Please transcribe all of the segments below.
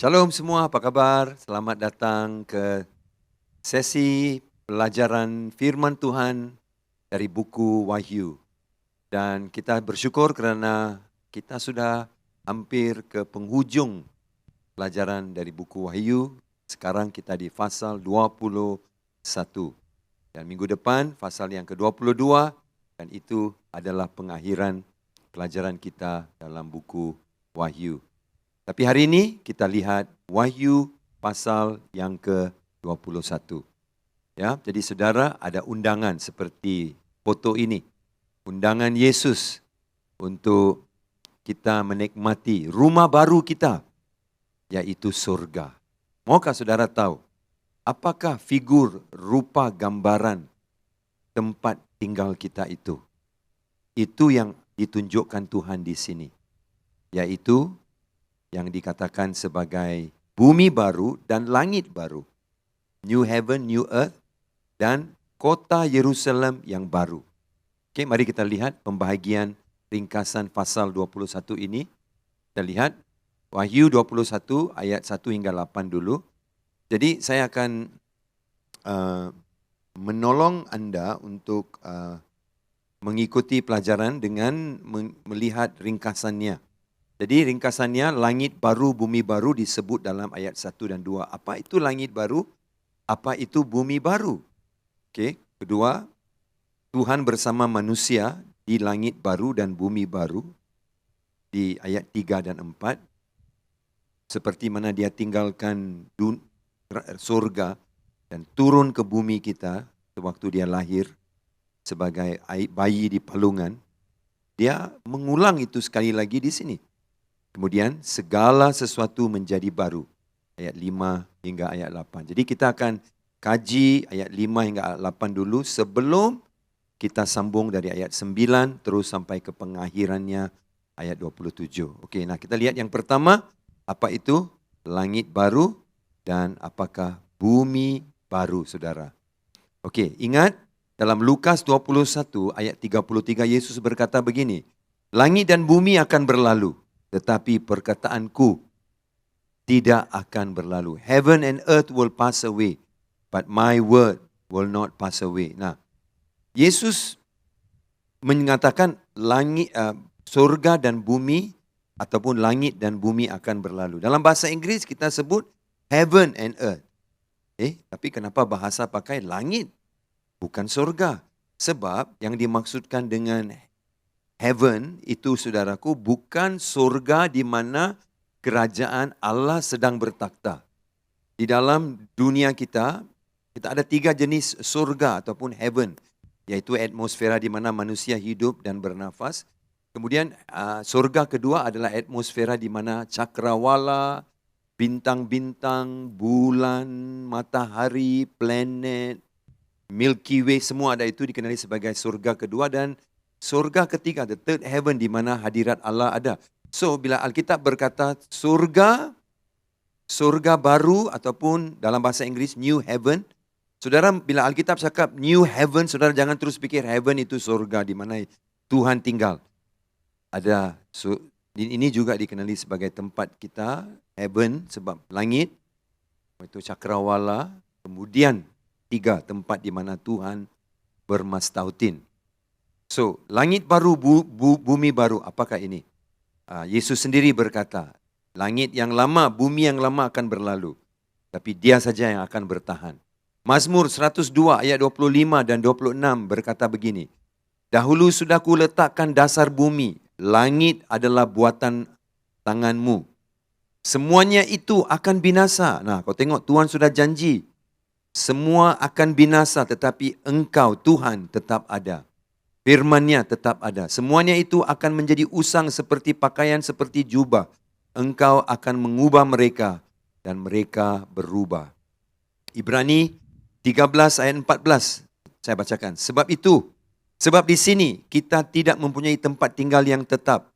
Shalom semua, apa kabar? Selamat datang ke sesi pelajaran firman Tuhan dari buku Wahyu. Dan kita bersyukur kerana kita sudah hampir ke penghujung pelajaran dari buku Wahyu. Sekarang kita di pasal 21. Dan minggu depan pasal yang ke-22 dan itu adalah pengakhiran pelajaran kita dalam buku Wahyu. Tapi hari ini kita lihat Wahyu pasal yang ke-21. Ya, jadi saudara ada undangan seperti foto ini. Undangan Yesus untuk kita menikmati rumah baru kita, yaitu surga. Maukah saudara tahu apakah figur, rupa, gambaran tempat tinggal kita itu? Itu yang ditunjukkan Tuhan di sini, yaitu yang dikatakan sebagai bumi baru dan langit baru. New heaven, new earth dan kota Yerusalem yang baru. Okey, mari kita lihat pembahagian ringkasan pasal 21 ini. Kita lihat Wahyu 21 ayat 1 hingga 8 dulu. Jadi saya akan menolong anda untuk mengikuti pelajaran dengan melihat ringkasannya. Jadi ringkasannya langit baru, bumi baru disebut dalam ayat 1 dan 2. Apa itu langit baru? Apa itu bumi baru? Okey, kedua, Tuhan bersama manusia di langit baru dan bumi baru di ayat 3 dan 4. Seperti mana dia tinggalkan surga dan turun ke bumi kita sewaktu dia lahir sebagai bayi di palungan. Dia mengulang itu sekali lagi di sini. Kemudian segala sesuatu menjadi baru. Ayat 5 hingga ayat 8. Jadi kita akan kaji ayat 5 hingga ayat 8 dulu sebelum kita sambung dari ayat 9 terus sampai ke pengakhirannya ayat 27. Okey, nah kita lihat yang pertama, apa itu langit baru dan apakah bumi baru, saudara. Okey, ingat dalam Lukas 21 ayat 33 Yesus berkata begini, langit dan bumi akan berlalu, tetapi perkataanku tidak akan berlalu. Heaven and earth will pass away, but my word will not pass away. Nah, Yesus mengatakan surga dan bumi ataupun langit dan bumi akan berlalu. Dalam bahasa Inggeris kita sebut heaven and earth. Tapi kenapa bahasa pakai langit bukan surga? Sebab yang dimaksudkan dengan heaven itu, saudaraku, bukan surga di mana kerajaan Allah sedang bertakhta. Di dalam dunia kita ada 3 jenis surga ataupun heaven, yaitu atmosfera di mana manusia hidup dan bernafas. Kemudian surga kedua adalah atmosfera di mana cakrawala, bintang-bintang, bulan, matahari, planet, Milky Way, semua ada, itu dikenali sebagai surga kedua. Dan surga ketiga, the third heaven, di mana hadirat Allah ada. So, bila Alkitab berkata surga baru ataupun dalam bahasa Inggeris new heaven, saudara, bila Alkitab cakap new heaven, saudara jangan terus fikir heaven itu surga di mana Tuhan tinggal. Ini juga dikenali sebagai tempat kita, heaven, sebab langit, itu cakrawala, kemudian 3 tempat di mana Tuhan bermastautin. So, langit baru, bumi baru, apakah ini? Yesus sendiri berkata, langit yang lama, bumi yang lama akan berlalu, tapi dia saja yang akan bertahan. Mazmur 102 ayat 25 dan 26 berkata begini, dahulu sudah ku letakkan dasar bumi, langit adalah buatan tanganmu. Semuanya itu akan binasa. Nah, kau tengok Tuhan sudah janji, semua akan binasa tetapi engkau Tuhan tetap ada. Firman-Nya tetap ada. Semuanya itu akan menjadi usang seperti pakaian, seperti jubah. Engkau akan mengubah mereka dan mereka berubah. Ibrani 13 ayat 14 saya bacakan. Sebab di sini kita tidak mempunyai tempat tinggal yang tetap.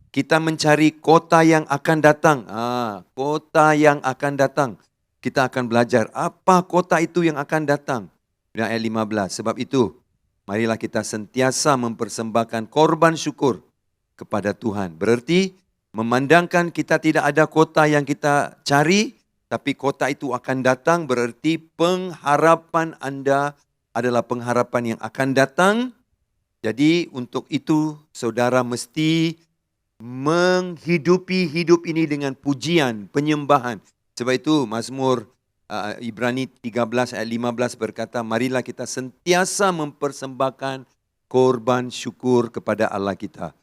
Kita mencari kota yang akan datang. Kota yang akan datang. Kita akan belajar apa kota itu yang akan datang. Dan ayat 15. Sebab itu, marilah kita sentiasa mempersembahkan korban syukur kepada Tuhan. Berarti Memandangkan kita tidak ada kota yang kita cari, tapi kota itu akan datang, berarti pengharapan Anda adalah pengharapan yang akan datang. Jadi untuk itu saudara mesti menghidupi hidup ini dengan pujian, penyembahan. Sebab itu Mazmur Ibrani 13 ayat 15 berkata, marilah kita sentiasa mempersembahkan korban syukur kepada Allah kita.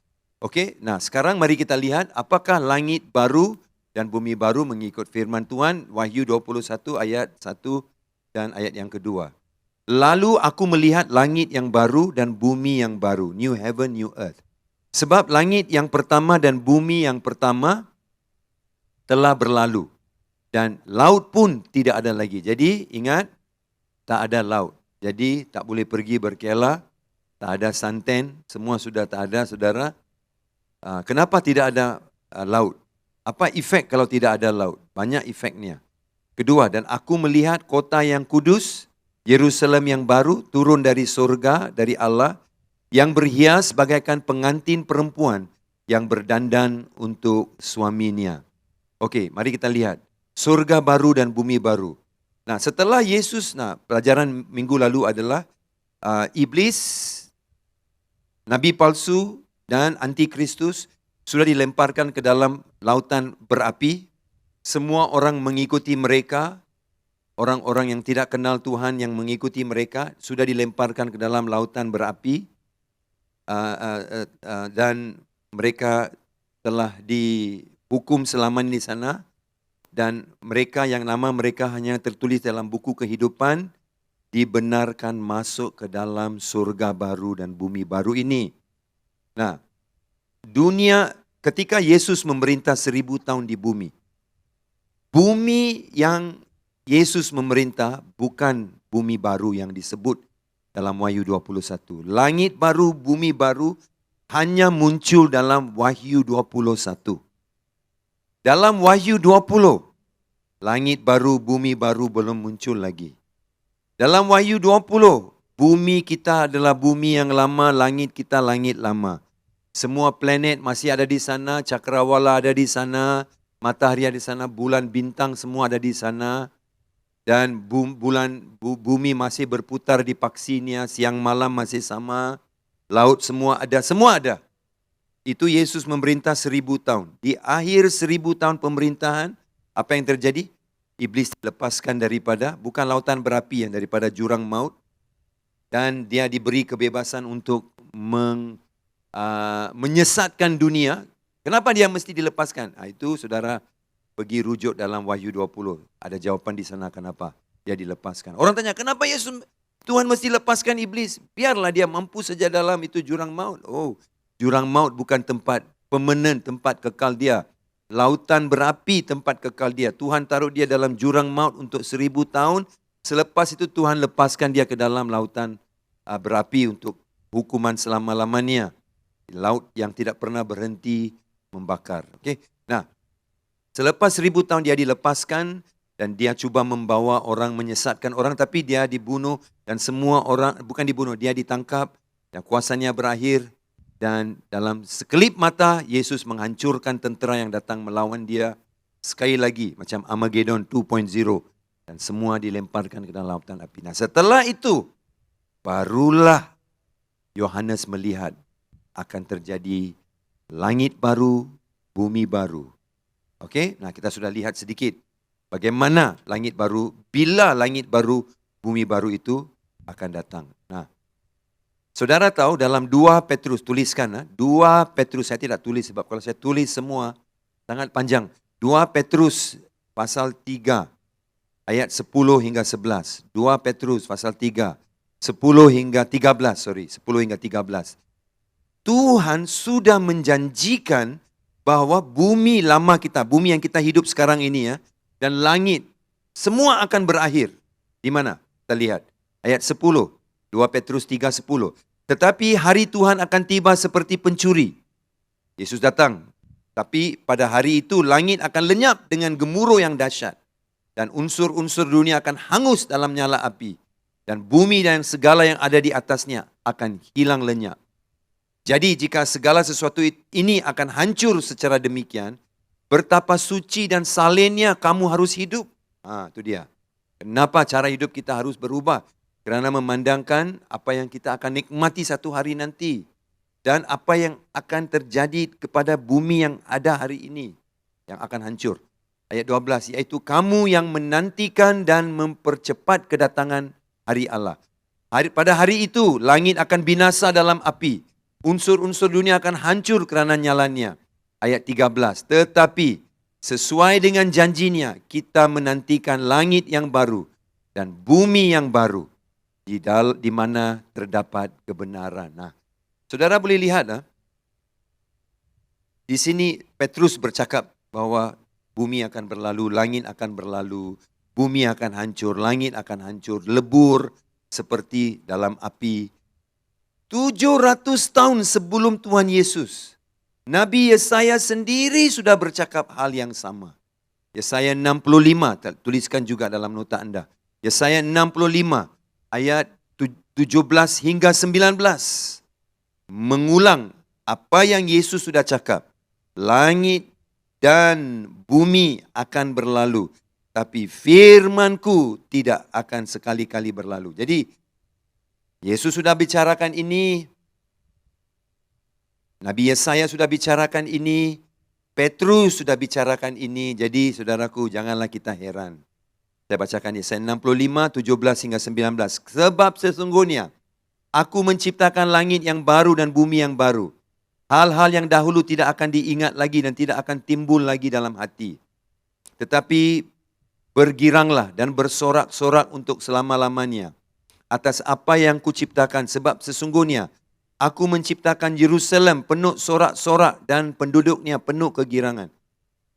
Okey, nah sekarang mari kita lihat apakah langit baru dan bumi baru mengikut firman Tuhan, Wahyu 21 ayat 1 dan ayat yang kedua. Lalu aku melihat langit yang baru dan bumi yang baru, new heaven, new earth. Sebab langit yang pertama dan bumi yang pertama telah berlalu dan laut pun tidak ada lagi. Jadi ingat, tak ada laut. Jadi tak boleh pergi berkelah, tak ada santen, semua sudah tak ada, saudara. Kenapa tidak ada laut? Apa efek kalau tidak ada laut? Banyak efeknya. Kedua, dan aku melihat kota yang kudus, Yerusalem yang baru, turun dari surga, dari Allah, yang berhias bagaikan pengantin perempuan yang berdandan untuk suaminya. Okey, mari kita lihat. Surga baru dan bumi baru. Nah, setelah Yesus, pelajaran minggu lalu adalah iblis, nabi palsu, dan antikristus sudah dilemparkan ke dalam lautan berapi. Semua orang mengikuti mereka, orang-orang yang tidak kenal Tuhan yang mengikuti mereka sudah dilemparkan ke dalam lautan berapi, dan mereka telah dihukum selamanya di sana, dan mereka yang nama mereka hanya tertulis dalam buku kehidupan dibenarkan masuk ke dalam surga baru dan bumi baru ini. Nah, dunia ketika Yesus memerintah 1000 tahun di bumi. Bumi yang Yesus memerintah bukan bumi baru yang disebut dalam Wahyu 21. Langit baru, bumi baru hanya muncul dalam Wahyu 21. Dalam Wahyu 20, langit baru, bumi baru belum muncul lagi. Dalam Wahyu 20, bumi kita adalah bumi yang lama, langit kita langit lama. Semua planet masih ada di sana, cakrawala ada di sana, matahari ada di sana, bulan bintang semua ada di sana. Dan bumi masih berputar di paksinya, siang malam masih sama, laut semua ada. Itu Yesus memerintah 1000 tahun. Di akhir 1000 tahun pemerintahan, apa yang terjadi? Iblis dilepaskan daripada, bukan lautan berapi, daripada jurang maut. Dan dia diberi kebebasan untuk menyesatkan dunia. Kenapa dia mesti dilepaskan? Itu saudara pergi rujuk dalam Wahyu 20. Ada jawaban di sana kenapa dia dilepaskan. Orang tanya, kenapa Tuhan mesti lepaskan iblis? Biarlah dia mampu saja dalam itu jurang maut. Oh, jurang maut bukan tempat permanen, tempat kekal dia. Lautan berapi tempat kekal dia. Tuhan taruh dia dalam jurang maut untuk 1000 tahun. Selepas itu Tuhan lepaskan dia ke dalam lautan berapi untuk hukuman selama-lamanya. Laut yang tidak pernah berhenti membakar. Okey. Nah, selepas 1000 tahun dia dilepaskan dan dia cuba membawa orang, menyesatkan orang, tapi dia dibunuh dan semua orang, bukan dibunuh, dia ditangkap dan kuasanya berakhir. Dan dalam sekelip mata, Yesus menghancurkan tentera yang datang melawan dia sekali lagi, macam Armageddon 2.0. Dan semua dilemparkan ke dalam lautan api. Nah, setelah itu, barulah Yohanes melihat akan terjadi langit baru, bumi baru. Okey, nah kita sudah lihat sedikit bagaimana langit baru, bila langit baru, bumi baru itu akan datang. Nah, saudara tahu dalam 2 Petrus, tuliskan 2 Petrus, saya tidak tulis sebab kalau saya tulis semua sangat panjang. 2 Petrus pasal 3 ayat 10 hingga 11. 2 Petrus pasal 3 10 hingga 13, 10 hingga 13. Tuhan sudah menjanjikan bahwa bumi lama kita, bumi yang kita hidup sekarang ini dan langit, semua akan berakhir. Di mana? Kita lihat. Ayat 10, 2 Petrus 3:10. Tetapi hari Tuhan akan tiba seperti pencuri. Yesus datang. Tapi pada hari itu langit akan lenyap dengan gemuruh yang dahsyat. Dan unsur-unsur dunia akan hangus dalam nyala api. Dan bumi dan segala yang ada di atasnya akan hilang lenyap. Jadi jika segala sesuatu ini akan hancur secara demikian, betapa suci dan salinnya kamu harus hidup. Itu dia. Kenapa cara hidup kita harus berubah? Kerana memandangkan apa yang kita akan nikmati satu hari nanti. Dan apa yang akan terjadi kepada bumi yang ada hari ini. Yang akan hancur. Ayat 12, iaitu kamu yang menantikan dan mempercepat kedatangan hari Allah. Pada hari itu, langit akan binasa dalam api. Unsur-unsur dunia akan hancur kerana nyalanya. Ayat 13, tetapi sesuai dengan janjinya, kita menantikan langit yang baru dan bumi yang baru di mana terdapat kebenaran. Nah, saudara boleh lihat, di sini Petrus bercakap bahawa bumi akan berlalu, langit akan berlalu, bumi akan hancur, langit akan hancur, lebur seperti dalam api. 700 tahun sebelum Tuhan Yesus, Nabi Yesaya sendiri sudah bercakap hal yang sama. Yesaya 65, tuliskan juga dalam nota anda. Yesaya 65 ayat 17 hingga 19. Mengulang apa yang Yesus sudah cakap. Langit dan bumi akan berlalu, tapi firmanku tidak akan sekali-kali berlalu. Jadi, Yesus sudah bicarakan ini, Nabi Yesaya sudah bicarakan ini, Petrus sudah bicarakan ini. Jadi saudaraku, janganlah kita heran. Saya bacakan Yesaya 65, 17 hingga 19. Sebab sesungguhnya aku menciptakan langit yang baru dan bumi yang baru. Hal-hal yang dahulu tidak akan diingat lagi dan tidak akan timbul lagi dalam hati. Tetapi bergiranglah dan bersorak-sorak untuk selama-lamanya atas apa yang kuciptakan, sebab sesungguhnya aku menciptakan Yerusalem penuh sorak-sorak dan penduduknya penuh kegirangan.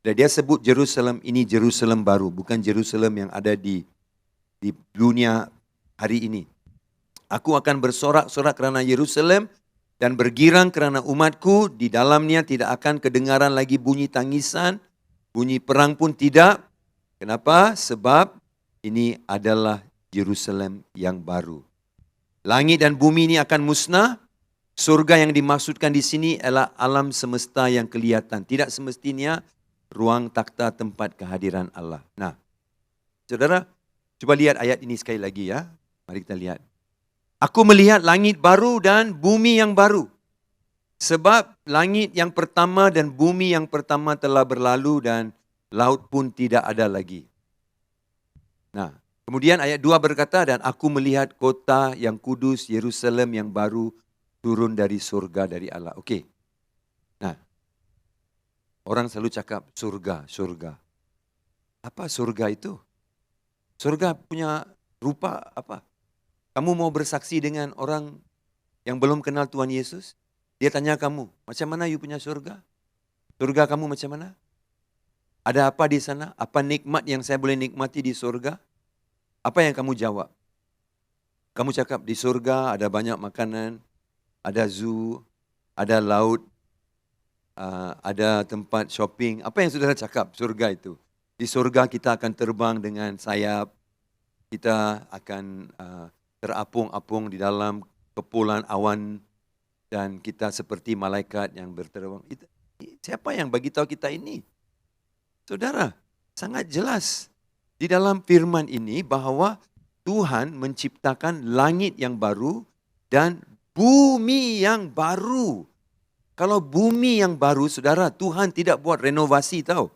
Dan dia sebut Yerusalem ini Yerusalem baru, bukan Yerusalem yang ada di dunia hari ini. Aku akan bersorak-sorak kerana Yerusalem dan bergirang kerana umatku. Di dalamnya tidak akan kedengaran lagi bunyi tangisan, bunyi perang pun tidak. Kenapa? Sebab ini adalah Yerusalem yang baru. Langit dan bumi ini akan musnah. Surga yang dimaksudkan di sini adalah alam semesta yang kelihatan. Tidak semestinya ruang takhta tempat kehadiran Allah. Nah, saudara, coba lihat ayat ini sekali lagi ya. Mari kita lihat. Aku melihat langit baru dan bumi yang baru. Sebab langit yang pertama dan bumi yang pertama telah berlalu dan laut pun tidak ada lagi. Nah, kemudian ayat 2 berkata, dan aku melihat kota yang kudus, Yerusalem yang baru, turun dari surga dari Allah. Okey. Nah, orang selalu cakap surga, surga. Apa surga itu? Surga punya rupa apa? Kamu mau bersaksi dengan orang yang belum kenal Tuhan Yesus? Dia tanya kamu, macam mana you punya surga? Surga kamu macam mana? Ada apa di sana? Apa nikmat yang saya boleh nikmati di surga? Apa yang kamu jawab? Kamu cakap di surga ada banyak makanan, ada zoo, ada laut, ada tempat shopping. Apa yang saudara cakap surga itu? Di surga kita akan terbang dengan sayap, kita akan terapung-apung di dalam kepulan awan dan kita seperti malaikat yang berterbang. Siapa yang bagi tahu kita ini? Saudara, sangat jelas di dalam firman ini bahawa Tuhan menciptakan langit yang baru dan bumi yang baru. Kalau bumi yang baru, saudara, Tuhan tidak buat renovasi tahu.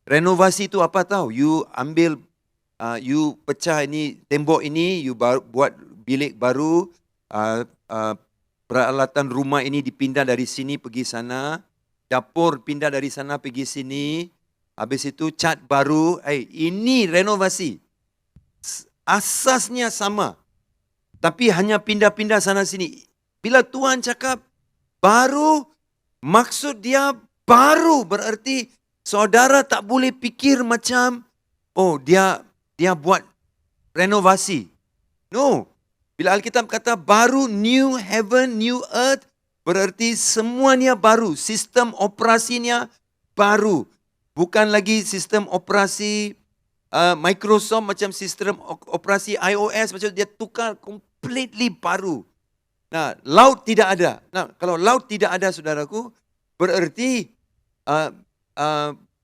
Renovasi itu apa tahu? You ambil, you pecah ini tembok ini, you buat bilik baru, peralatan rumah ini dipindah dari sini pergi sana, dapur pindah dari sana pergi sini, habis itu cat baru, ini renovasi. Asasnya sama, tapi hanya pindah-pindah sana sini. Bila Tuhan cakap baru, maksud dia baru, berarti saudara tak boleh fikir macam, oh dia buat renovasi. No. Bila Alkitab kata baru, new heaven, new earth, berarti semuanya baru. Sistem operasinya baru. Bukan lagi sistem operasi Microsoft macam sistem operasi iOS, macam dia tukar completely baru. Nah, laut tidak ada. Nah, kalau laut tidak ada, saudaraku, berarti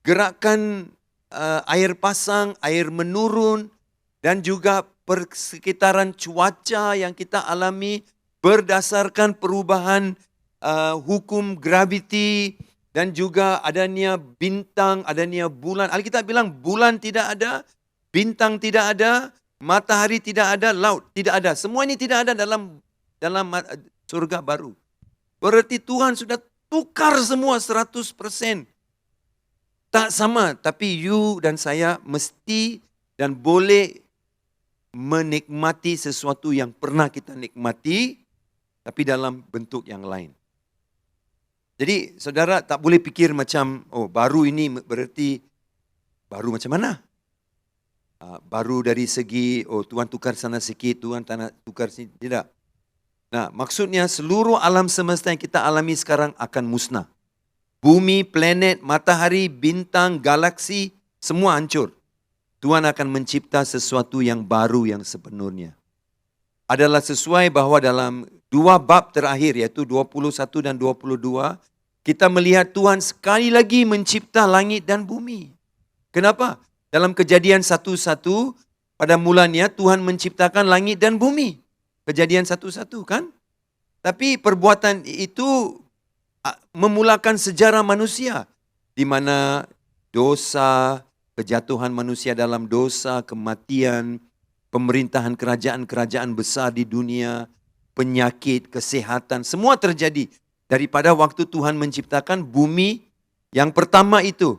gerakan air pasang, air menurun, dan juga persekitaran cuaca yang kita alami berdasarkan perubahan hukum graviti dan juga adanya bintang, adanya bulan. Alkitab bilang bulan tidak ada, bintang tidak ada, matahari tidak ada, laut tidak ada. Semua ini tidak ada dalam surga baru. Berarti Tuhan sudah tukar semua 100%. Tak sama, tapi you dan saya mesti dan boleh menikmati sesuatu yang pernah kita nikmati, tapi dalam bentuk yang lain. Jadi saudara tak boleh fikir macam, oh baru ini berarti baru macam mana? Baru dari segi, oh Tuhan tukar sana sikit, Tuhan tukar sini. Tidak. Nah, maksudnya seluruh alam semesta yang kita alami sekarang akan musnah. Bumi, planet, matahari, bintang, galaksi, semua hancur. Tuhan akan mencipta sesuatu yang baru yang sepenuhnya. Adalah sesuai bahwa dalam 2 bab terakhir, yaitu 21 dan 22, kita melihat Tuhan sekali lagi mencipta langit dan bumi. Kenapa? Dalam Kejadian 1:1, pada mulanya Tuhan menciptakan langit dan bumi. Kejadian 1:1 kan? Tapi perbuatan itu memulakan sejarah manusia, di mana dosa, kejatuhan manusia dalam dosa, kematian, pemerintahan kerajaan-kerajaan besar di dunia, penyakit, kesehatan, semua terjadi daripada waktu Tuhan menciptakan bumi yang pertama itu.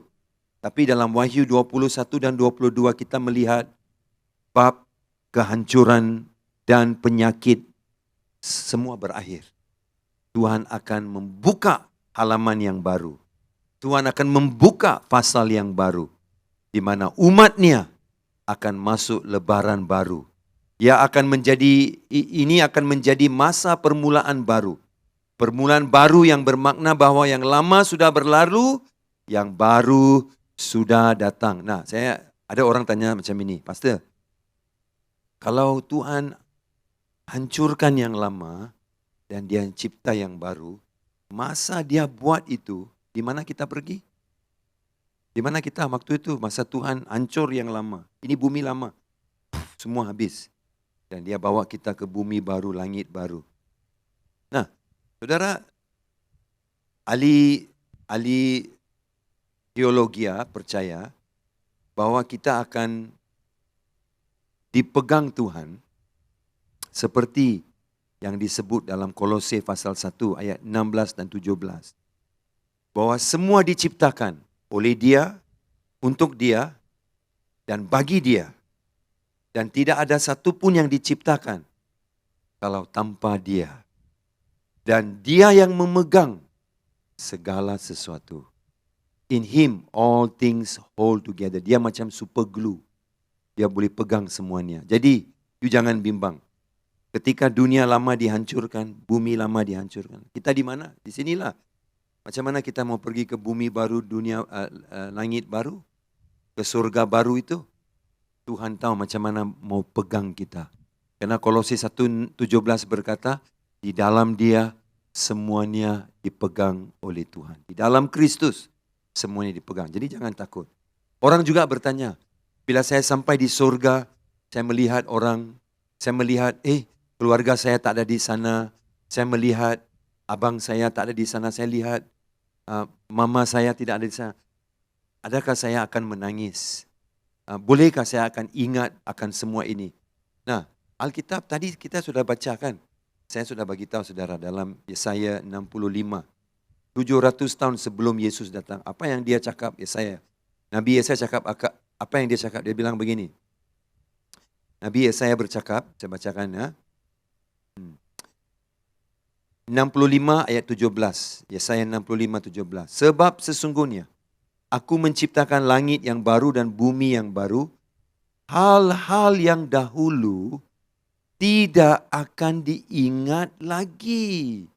Tapi dalam Wahyu 21 dan 22 kita melihat bab kehancuran dan penyakit semua berakhir. Tuhan akan membuka halaman yang baru. Tuhan akan membuka pasal yang baru, di mana umatnya akan masuk lebaran baru. Ini akan menjadi masa permulaan baru. Permulaan baru yang bermakna bahwa yang lama sudah berlalu, yang baru sudah datang. Nah, ada orang tanya macam ini, Pastor, kalau Tuhan hancurkan yang lama dan dia cipta yang baru, masa dia buat itu, di mana kita pergi? Di mana kita waktu itu, masa Tuhan hancur yang lama. Ini bumi lama, semua habis. Dan dia bawa kita ke bumi baru, langit baru. Nah, saudara, ahli teologia percaya bahwa kita akan dipegang Tuhan seperti yang disebut dalam Kolose pasal 1 ayat 16 dan 17. Bahwa semua diciptakan oleh Dia, untuk Dia, dan bagi Dia. Dan tidak ada satu pun yang diciptakan kalau tanpa Dia. Dan Dia yang memegang segala sesuatu. In Him all things hold together. Dia macam super glue. Dia boleh pegang semuanya. Jadi, you jangan bimbang. Ketika dunia lama dihancurkan, bumi lama dihancurkan. Kita di mana? Di sinilah. Macam mana kita mau pergi ke bumi baru, dunia langit baru? Ke surga baru itu? Tuhan tahu macam mana mau pegang kita. Karena Kolose 1:17 berkata, di dalam Dia semuanya dipegang oleh Tuhan. Di dalam Kristus semuanya dipegang. Jadi jangan takut. Orang juga bertanya, bila saya sampai di surga, saya melihat orang, saya melihat keluarga saya tak ada di sana, saya melihat abang saya tak ada di sana, saya lihat mama saya tidak ada di sana. Adakah saya akan menangis? Bolehkah saya akan ingat akan semua ini? Nah, Alkitab tadi kita sudah bacakan. Saya sudah bagi tahu saudara dalam Yesaya 65. 700 tahun sebelum Yesus datang. Apa yang dia cakap Yesaya? Nabi Yesaya cakap apa yang dia cakap? Dia bilang begini. Nabi Yesaya bercakap, saya bacakan ya. 65 ayat 17. Yesaya 65:17. Sebab sesungguhnya aku menciptakan langit yang baru dan bumi yang baru. Hal-hal yang dahulu tidak akan diingat lagi.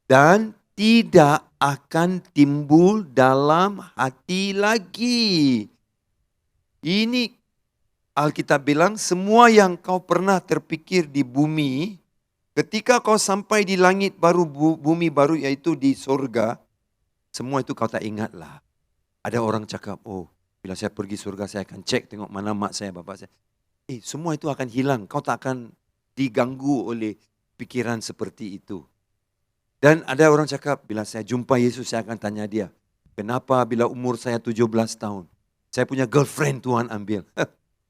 Dan tidak akan timbul dalam hati lagi. Ini Alkitab bilang semua yang kau pernah terpikir di bumi Ketika kau sampai di langit baru, bumi baru, iaitu di surga, semua itu kau tak ingatlah. Ada orang cakap, oh bila saya pergi surga saya akan cek tengok mana mak saya, bapak saya. Semua itu akan hilang. Kau tak akan diganggu oleh pikiran seperti itu. Dan ada orang cakap, bila saya jumpa Yesus saya akan tanya dia, kenapa bila umur saya 17 tahun, saya punya girlfriend Tuhan ambil.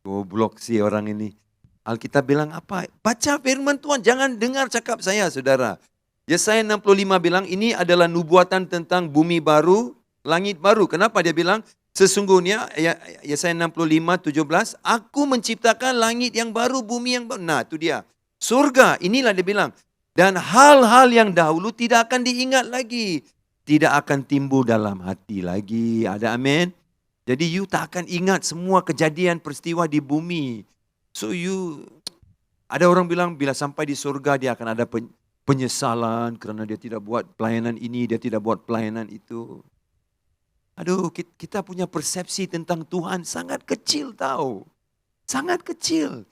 Goblok sih orang ini. Alkitab bilang apa? Baca firman Tuhan, jangan dengar cakap saya, saudara. Yesaya 65 bilang, ini adalah nubuatan tentang bumi baru, langit baru. Kenapa dia bilang? Sesungguhnya, Yesaya 65, 17, aku menciptakan langit yang baru, bumi yang baru. Nah, itu dia. Surga, inilah dia bilang. Dan hal-hal yang dahulu tidak akan diingat lagi. Tidak akan timbul dalam hati lagi. Ada amin? Jadi you tak akan ingat semua kejadian peristiwa di bumi. So ada orang bilang bila sampai di surga dia akan ada penyesalan kerana dia tidak buat pelayanan ini, dia tidak buat pelayanan itu. Aduh, kita punya persepsi tentang Tuhan sangat kecil tahu. Sangat kecil.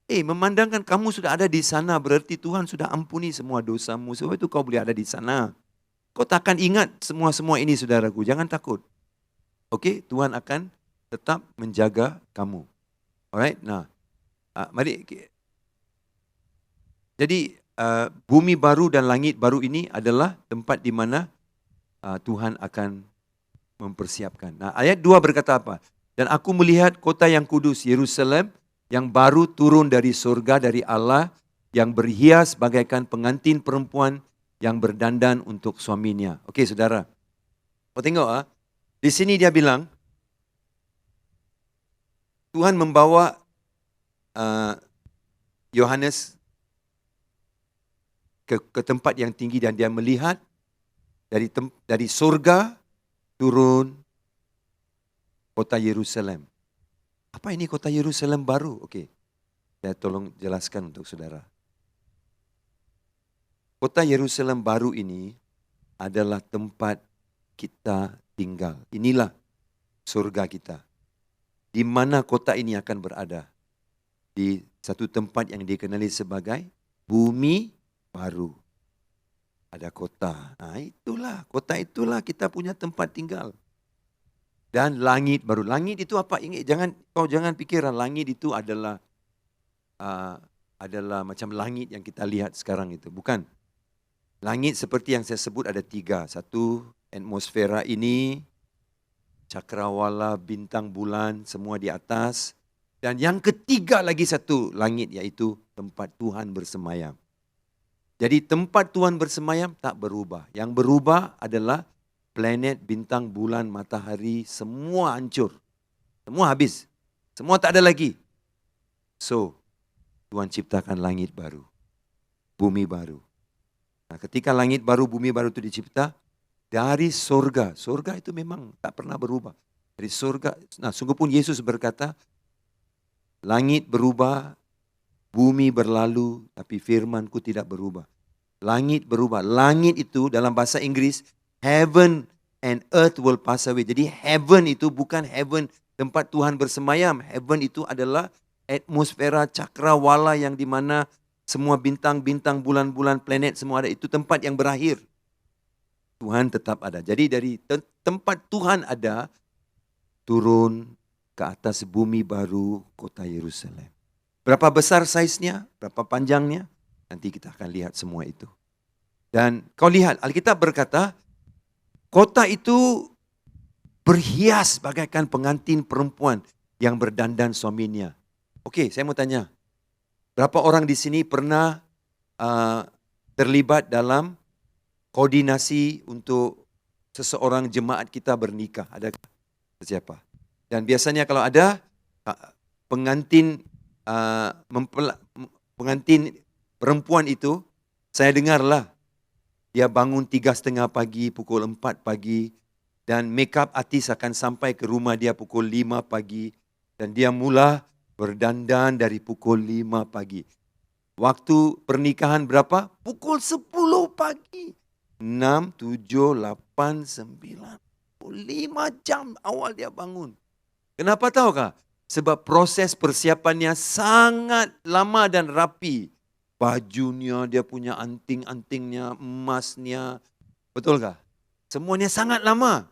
Memandangkan kamu sudah ada di sana berarti Tuhan sudah ampuni semua dosamu. Sebab itu kau boleh ada di sana. Kau takkan ingat semua ini saudaraku. Jangan takut. Okey, Tuhan akan tetap menjaga kamu. Alright, nah. Mari. Jadi bumi baru dan langit baru ini adalah tempat di mana Tuhan akan mempersiapkan. Nah, ayat 2 berkata apa? Dan aku melihat kota yang kudus, Yerusalem, yang baru turun dari surga dari Allah, yang berhias bagaikan pengantin perempuan yang berdandan untuk suaminya. Okey, saudara. Kau tengok di sini dia bilang, Tuhan membawa Yohanes ke tempat yang tinggi dan dia melihat dari surga turun kota Yerusalem. Apa ini kota Yerusalem baru? Okey, saya tolong jelaskan untuk saudara. Kota Yerusalem baru ini adalah tempat kita tinggal. Inilah surga kita. Di mana kota ini akan berada? Di satu tempat yang dikenali sebagai bumi baru. Ada kota. Nah, itulah, kota itulah kita punya tempat tinggal. Dan langit baru. Langit itu apa? Kau jangan pikirkan langit itu adalah macam langit yang kita lihat sekarang itu. Bukan. Langit seperti yang saya sebut ada 3. Satu, atmosfera ini, cakrawala, bintang, bulan, semua di atas. Dan yang ketiga lagi satu langit, iaitu tempat Tuhan bersemayam. Jadi tempat Tuhan bersemayam tak berubah. Yang berubah adalah planet, bintang, bulan, matahari, semua hancur. Semua habis. Semua tak ada lagi. So, Tuhan ciptakan langit baru. Bumi baru. Nah, ketika langit baru, bumi baru itu dicipta, dari surga. Surga itu memang tak pernah berubah. Dari surga, nah sungguh pun Yesus berkata, langit berubah, bumi berlalu, tapi firman-Ku tidak berubah. Langit berubah. Langit itu dalam bahasa Inggris, heaven and earth will pass away. Jadi heaven itu bukan heaven tempat Tuhan bersemayam. Heaven itu adalah atmosfera cakrawala yang di mana semua bintang-bintang, bulan-bulan, planet semua ada. Itu tempat yang berakhir. Tuhan tetap ada. Jadi dari tempat Tuhan ada, turun ke atas bumi baru kota Yerusalem. Berapa besar saiznya, berapa panjangnya, nanti kita akan lihat semua itu. Dan kau lihat, Alkitab berkata, kota itu berhias bagaikan pengantin perempuan yang berdandan suaminya. Okey, saya mau tanya, berapa orang di sini pernah terlibat dalam koordinasi untuk seseorang jemaat kita bernikah? Ada siapa? Dan biasanya kalau ada pengantin perempuan itu, saya dengarlah dia bangun 3:30 pagi, pukul 4 pagi, dan make up artis akan sampai ke rumah dia pukul 5 pagi, dan dia mula berdandan dari pukul 5 pagi. Waktu pernikahan berapa? Pukul 10 pagi. 6, 7, 8, 9, 5 jam awal dia bangun. Kenapa tahukah? Sebab proses persiapannya sangat lama dan rapi. bajunya, dia punya anting-antingnya, emasnya. Betul kah? Semuanya sangat lama.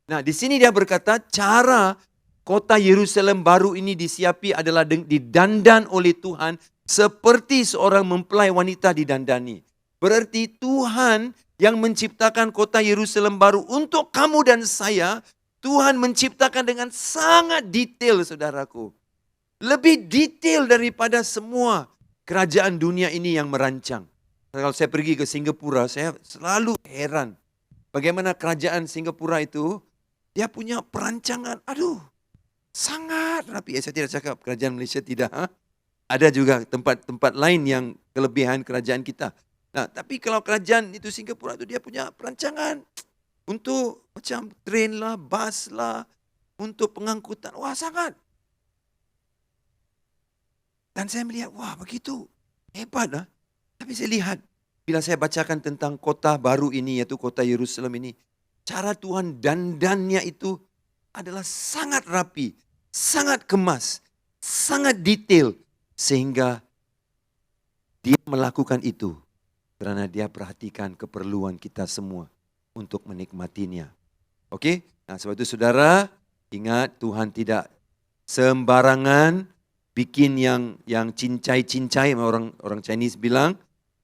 Nah, di sini dia berkata cara kota Yerusalem baru ini disiapi adalah didandan oleh Tuhan seperti seorang mempelai wanita didandani. Berarti Tuhan yang menciptakan kota Yerusalem baru untuk kamu dan saya, Tuhan menciptakan dengan sangat detail, saudaraku. Lebih detail daripada semua kerajaan dunia ini yang merancang. Kalau saya pergi ke Singapura, saya selalu heran bagaimana kerajaan Singapura itu, dia punya perancangan, sangat rapi. Saya tidak cakap kerajaan Malaysia tidak. Ada juga tempat-tempat lain yang kelebihan kerajaan kita. Nah, tapi kalau kerajaan itu Singapura itu dia punya perancangan untuk macam train lah, bas lah, untuk pengangkutan. Wah, sangat. Dan saya melihat, wah begitu hebat lah. Tapi saya lihat, bila saya bacakan tentang kota baru ini, yaitu kota Yerusalem ini, cara Tuhan dandannya itu adalah sangat rapi, sangat kemas, sangat detail. Sehingga dia melakukan itu karena dia perhatikan keperluan kita semua untuk menikmatinya. Oke? Nah, sebab itu saudara, ingat Tuhan tidak sembarangan bikin yang cincai-cincai, orang Chinese bilang,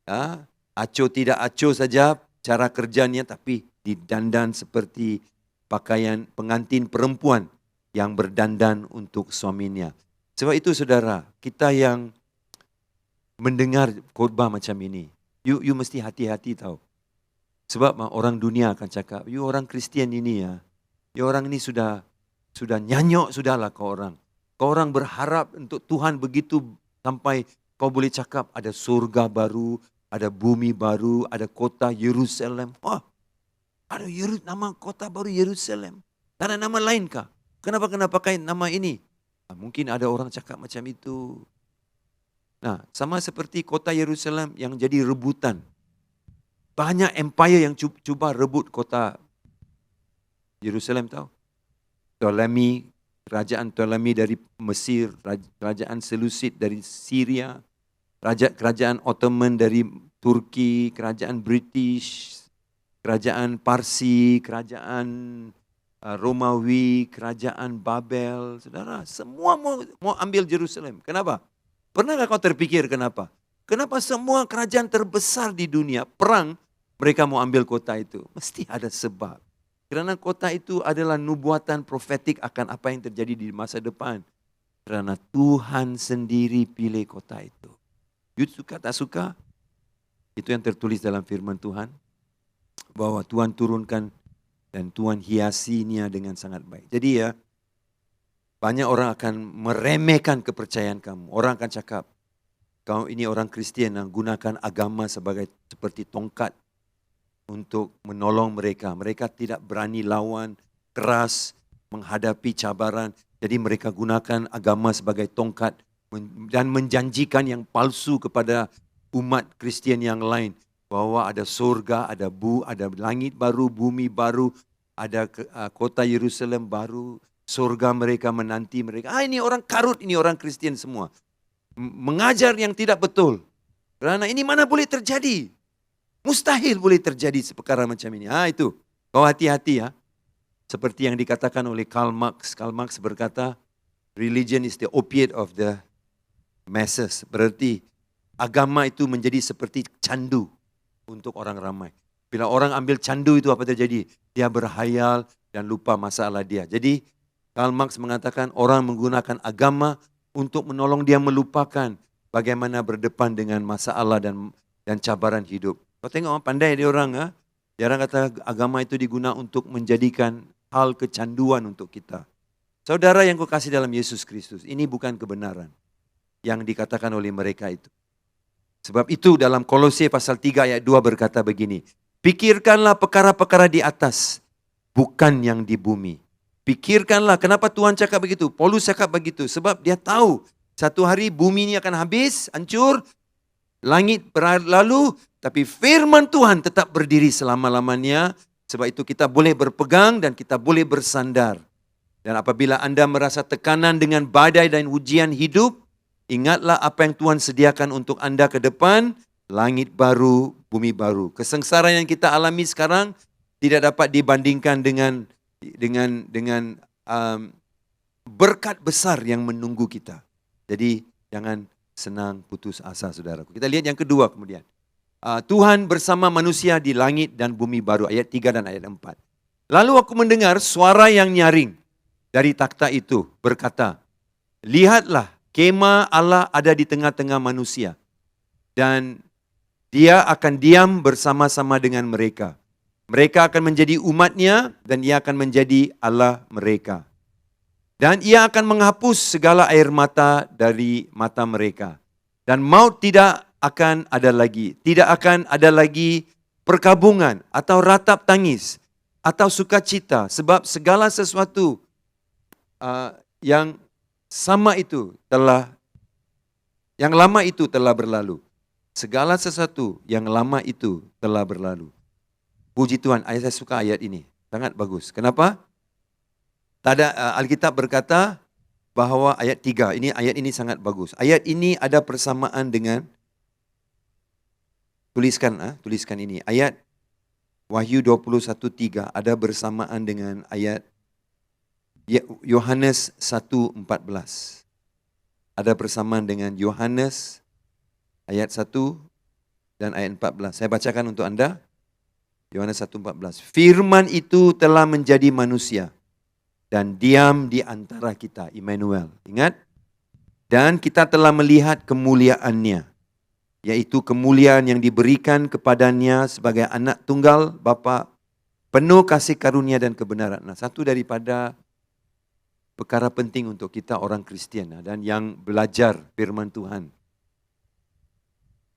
ya, aco tidak aco saja cara kerjanya, tapi didandan seperti pakaian pengantin perempuan yang berdandan untuk suaminya. Sebab itu saudara, kita yang mendengar khotbah macam ini, you mesti hati-hati tahu. Sebab orang dunia akan cakap, you orang Kristian ini ya orang ini sudah nyanyok sudahlah kau orang. Kau orang berharap untuk Tuhan begitu sampai kau boleh cakap ada surga baru, ada bumi baru, ada kota Yerusalem. Wah, ada nama kota baru Yerusalem. Tak ada nama lain kah? Kenapa kena pakai nama ini? Mungkin ada orang cakap macam itu. Nah, sama seperti kota Yerusalem yang jadi rebutan. Banyak empire yang cuba rebut kota Yerusalem tahu. Kerajaan Ptolemy dari Mesir, kerajaan Seleucid dari Syria, kerajaan Ottoman dari Turki, kerajaan British, kerajaan Parsi, kerajaan Romawi, kerajaan Babel. Saudara, semua mau ambil Yerusalem. Kenapa? Pernahkah kau terpikir kenapa? Kenapa semua kerajaan terbesar di dunia perang mereka mau ambil kota itu? Mesti ada sebab. Kerana kota itu adalah nubuatan profetik akan apa yang terjadi di masa depan. Kerana Tuhan sendiri pilih kota itu. You suka tak suka? Itu yang tertulis dalam firman Tuhan. Bahwa Tuhan turunkan dan Tuhan hiasinya dengan sangat baik. Jadi ya, banyak orang akan meremehkan kepercayaan kamu. Orang akan cakap, kau ini orang Kristian yang gunakan agama seperti tongkat untuk menolong mereka. Mereka tidak berani lawan, keras, menghadapi cabaran. Jadi mereka gunakan agama sebagai tongkat dan menjanjikan yang palsu kepada umat Kristian yang lain. Bahwa ada surga, ada langit baru, bumi baru, ada kota Yerusalem baru, surga mereka menanti mereka. Ini orang karut, ini orang Kristian semua. Mengajar yang tidak betul. Kerana ini mana boleh terjadi. Mustahil boleh terjadi perkara macam ini. Itu. Kau hati-hati ya. Seperti yang dikatakan oleh Karl Marx. Karl Marx berkata, religion is the opiate of the masses. Berarti agama itu menjadi seperti candu untuk orang ramai. Bila orang ambil candu itu apa terjadi? Dia berhayal dan lupa masalah dia. Jadi Karl Marx mengatakan orang menggunakan agama untuk menolong dia melupakan bagaimana berdepan dengan masalah dan cabaran hidup. Kau tengok pandai dia orang. Dia orang kata agama itu diguna untuk menjadikan hal kecanduan untuk kita. Saudara yang kau kasih dalam Yesus Kristus, ini bukan kebenaran yang dikatakan oleh mereka itu. Sebab itu dalam Kolose pasal 3 ayat 2 berkata begini, pikirkanlah perkara-perkara di atas, bukan yang di bumi. Pikirkanlah, kenapa Tuhan cakap begitu? Paulus cakap begitu, sebab dia tahu satu hari bumi ini akan habis, hancur, langit berlalu, tapi firman Tuhan tetap berdiri selama-lamanya. Sebab itu kita boleh berpegang dan kita boleh bersandar. Dan apabila Anda merasa tekanan dengan badai dan ujian hidup, Ingatlah apa yang Tuhan sediakan untuk anda ke depan, langit baru, bumi baru. Kesengsaraan yang kita alami sekarang tidak dapat dibandingkan dengan berkat besar yang menunggu kita. Jadi jangan senang putus asa, saudaraku. Kita lihat yang kedua kemudian. Tuhan bersama manusia di langit dan bumi baru, ayat 3 dan ayat 4. Lalu aku mendengar suara yang nyaring dari takhta itu berkata, lihatlah, kemah Allah ada di tengah-tengah manusia, dan dia akan diam bersama-sama dengan mereka. Mereka akan menjadi umatnya, dan ia akan menjadi Allah mereka. Dan ia akan menghapus segala air mata dari mata mereka. Dan maut tidak akan ada lagi. Tidak akan ada lagi perkabungan atau ratap tangis atau sukacita. Sebab segala sesuatu yang lama itu telah berlalu. Segala sesuatu yang lama itu telah berlalu. Puji Tuhan, saya suka ayat ini. Sangat bagus. Kenapa? Alkitab berkata bahwa ayat 3, ayat ini sangat bagus. Ayat ini ada persamaan dengan, tuliskan ini. Ayat Wahyu 21:3 ada bersamaan dengan ayat Yohanes 1:14. Ada persamaan dengan Yohanes ayat 1 dan ayat 14. Saya bacakan untuk anda. Yohanes 1:14. Firman itu telah menjadi manusia dan diam di antara kita. Immanuel. Ingat? Dan kita telah melihat kemuliaannya, yaitu kemuliaan yang diberikan kepadanya sebagai anak tunggal Bapa, penuh kasih karunia dan kebenaran. Nah, satu daripada perkara penting untuk kita orang Kristian dan yang belajar firman Tuhan,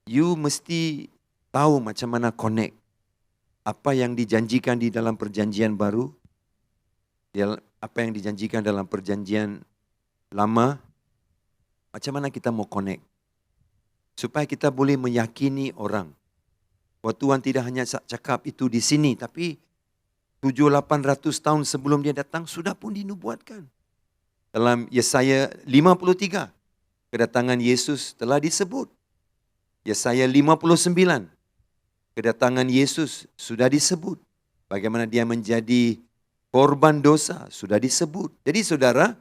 you mesti tahu macam mana connect apa yang dijanjikan di dalam perjanjian baru, apa yang dijanjikan dalam perjanjian lama, macam mana kita mau connect. Supaya kita boleh meyakini orang bahwa Tuhan tidak hanya cakap itu di sini, tapi 700-800 tahun sebelum dia datang sudah pun dinubuatkan. Dalam Yesaya 53, kedatangan Yesus telah disebut. Yesaya 59, kedatangan Yesus sudah disebut. Bagaimana dia menjadi korban dosa sudah disebut. Jadi saudara,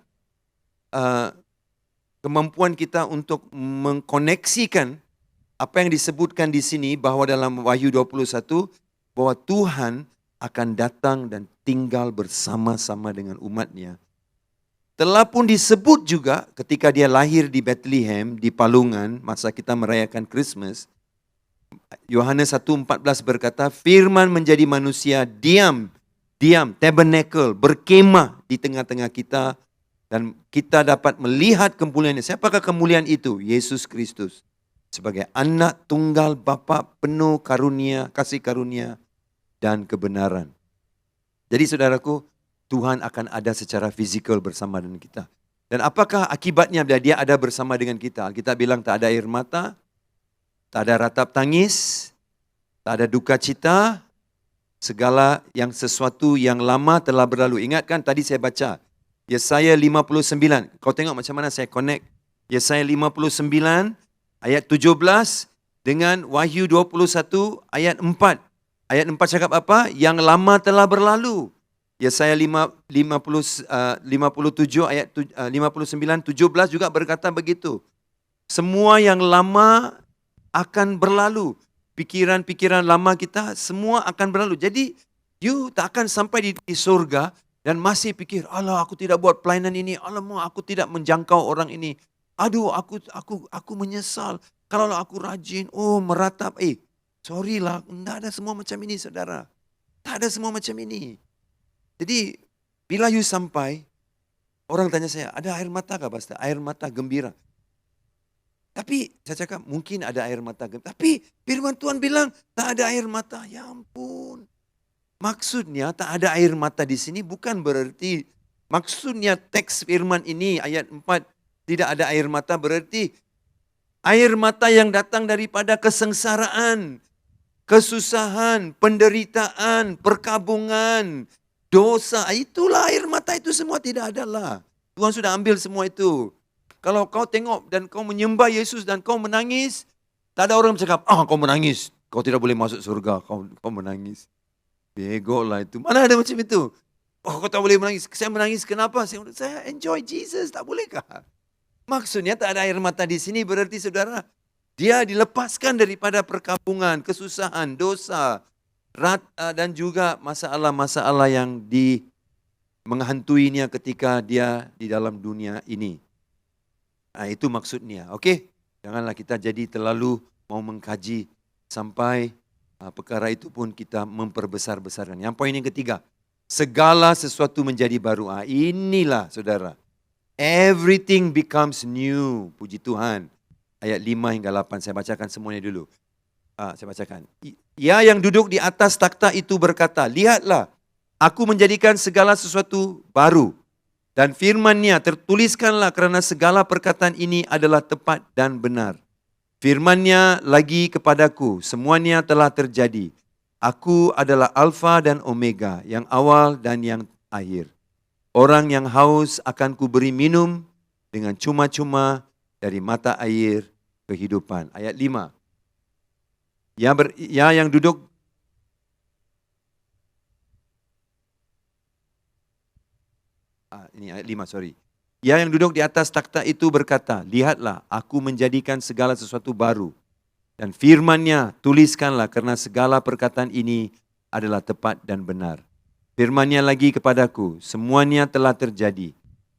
kemampuan kita untuk mengkoneksikan apa yang disebutkan di sini bahwa dalam Wahyu 21 bahwa Tuhan akan datang dan tinggal bersama-sama dengan umatnya. Telah pun disebut juga ketika dia lahir di Bethlehem, di Palungan, masa kita merayakan Christmas. Yohanes 1:14 berkata, firman menjadi manusia, diam, tabernacle, berkemah di tengah-tengah kita, dan kita dapat melihat kemuliaannya. Siapakah kemuliaan itu? Yesus Kristus. Sebagai anak tunggal Bapa, penuh karunia, kasih karunia, dan kebenaran. Jadi saudaraku, Tuhan akan ada secara fizikal bersama dengan kita. Dan apakah akibatnya bila dia ada bersama dengan kita? Kita bilang tak ada air mata, tak ada ratap tangis, tak ada duka cita, segala yang sesuatu yang lama telah berlalu. Ingatkan tadi saya baca, Yesaya 59. Kau tengok macam mana saya connect Yesaya 59 ayat 17 dengan Wahyu 21 ayat 4. Ayat 4 cakap apa? Yang lama telah berlalu. Yesaya 57 ayat 59, 17 juga berkata begitu. Semua yang lama akan berlalu. Pikiran-pikiran lama kita semua akan berlalu. Jadi you tak akan sampai di surga dan masih pikir, Allah aku tidak buat pelayanan ini, alamak aku tidak menjangkau orang ini. Aduh aku menyesal. Kalau aku rajin, meratap. Sorry lah, tidak ada semua macam ini saudara. Tak ada semua macam ini. Jadi bila you sampai, orang tanya saya, ada air mata kah pastor? Air mata gembira. Tapi saya cakap mungkin ada air mata gembira. Tapi firman Tuhan bilang tak ada air mata. Ya ampun. Maksudnya tak ada air mata di sini bukan berarti, maksudnya teks firman ini ayat 4 tidak ada air mata berarti air mata yang datang daripada kesengsaraan, kesusahan, penderitaan, perkabungan, dosa. Itulah air mata itu semua tidak ada lah. Tuhan sudah ambil semua itu. Kalau kau tengok dan kau menyembah Yesus dan kau menangis, tak ada orang bercakap, kau menangis, kau tidak boleh masuk surga, kau menangis. Bego lah itu. Mana ada macam itu? Kau tak boleh menangis. Saya menangis kenapa? Saya enjoy Jesus, tak bolehkah? Maksudnya tak ada air mata di sini berarti saudara, dia dilepaskan daripada perkampungan, kesusahan, dosa, dan juga masalah-masalah yang menghantuinya ketika dia di dalam dunia ini. Itu maksudnya, okey? Janganlah kita jadi terlalu mau mengkaji sampai perkara itu pun kita memperbesar-besarkan. Yang poin yang ketiga, segala sesuatu menjadi baru. Inilah saudara, everything becomes new. Puji Tuhan. Ayat 5 hingga 8, saya bacakan semuanya dulu. Saya bacakan. Ya yang duduk di atas takhta itu berkata, lihatlah, aku menjadikan segala sesuatu baru. Dan firman-Nya tertuliskanlah kerana segala perkataan ini adalah tepat dan benar. Firman-Nya lagi kepadaku, semuanya telah terjadi. Aku adalah Alfa dan Omega, yang awal dan yang akhir. Orang yang haus akan kuberi minum dengan cuma-cuma dari mata air kehidupan. Ayat 5. Ya yang duduk ini ayat 5, sorry. Ya yang duduk di atas takhta itu berkata, lihatlah, aku menjadikan segala sesuatu baru. Dan firman-Nya tuliskanlah kerana segala perkataan ini adalah tepat dan benar. Firman-Nya lagi kepadaku, semuanya telah terjadi.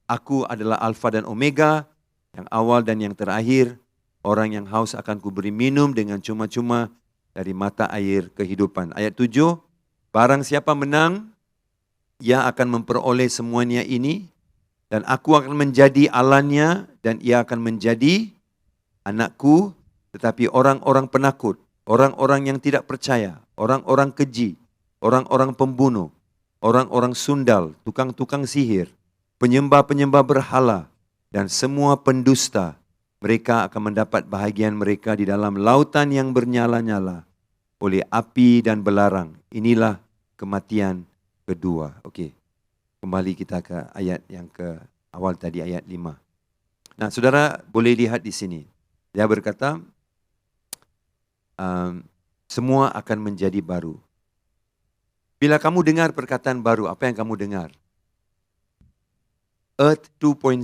Aku adalah Alfa dan Omega, yang awal dan yang terakhir. Orang yang haus akan kuberi minum dengan cuma-cuma dari mata air kehidupan. Ayat 7, barang siapa menang, ia akan memperoleh semuanya ini, dan aku akan menjadi Allahnya, dan ia akan menjadi anakku. Tetapi orang-orang penakut, orang-orang yang tidak percaya, orang-orang keji, orang-orang pembunuh, orang-orang sundal, tukang-tukang sihir, penyembah-penyembah berhala, dan semua pendusta, mereka akan mendapat bahagian mereka di dalam lautan yang bernyala-nyala oleh api dan belarang. Inilah kematian kedua. Okey. Kembali kita ke ayat yang ke awal tadi, ayat 5. Nah, saudara boleh lihat di sini. Dia berkata, semua akan menjadi baru. Bila kamu dengar perkataan baru, apa yang kamu dengar? Earth 2.0?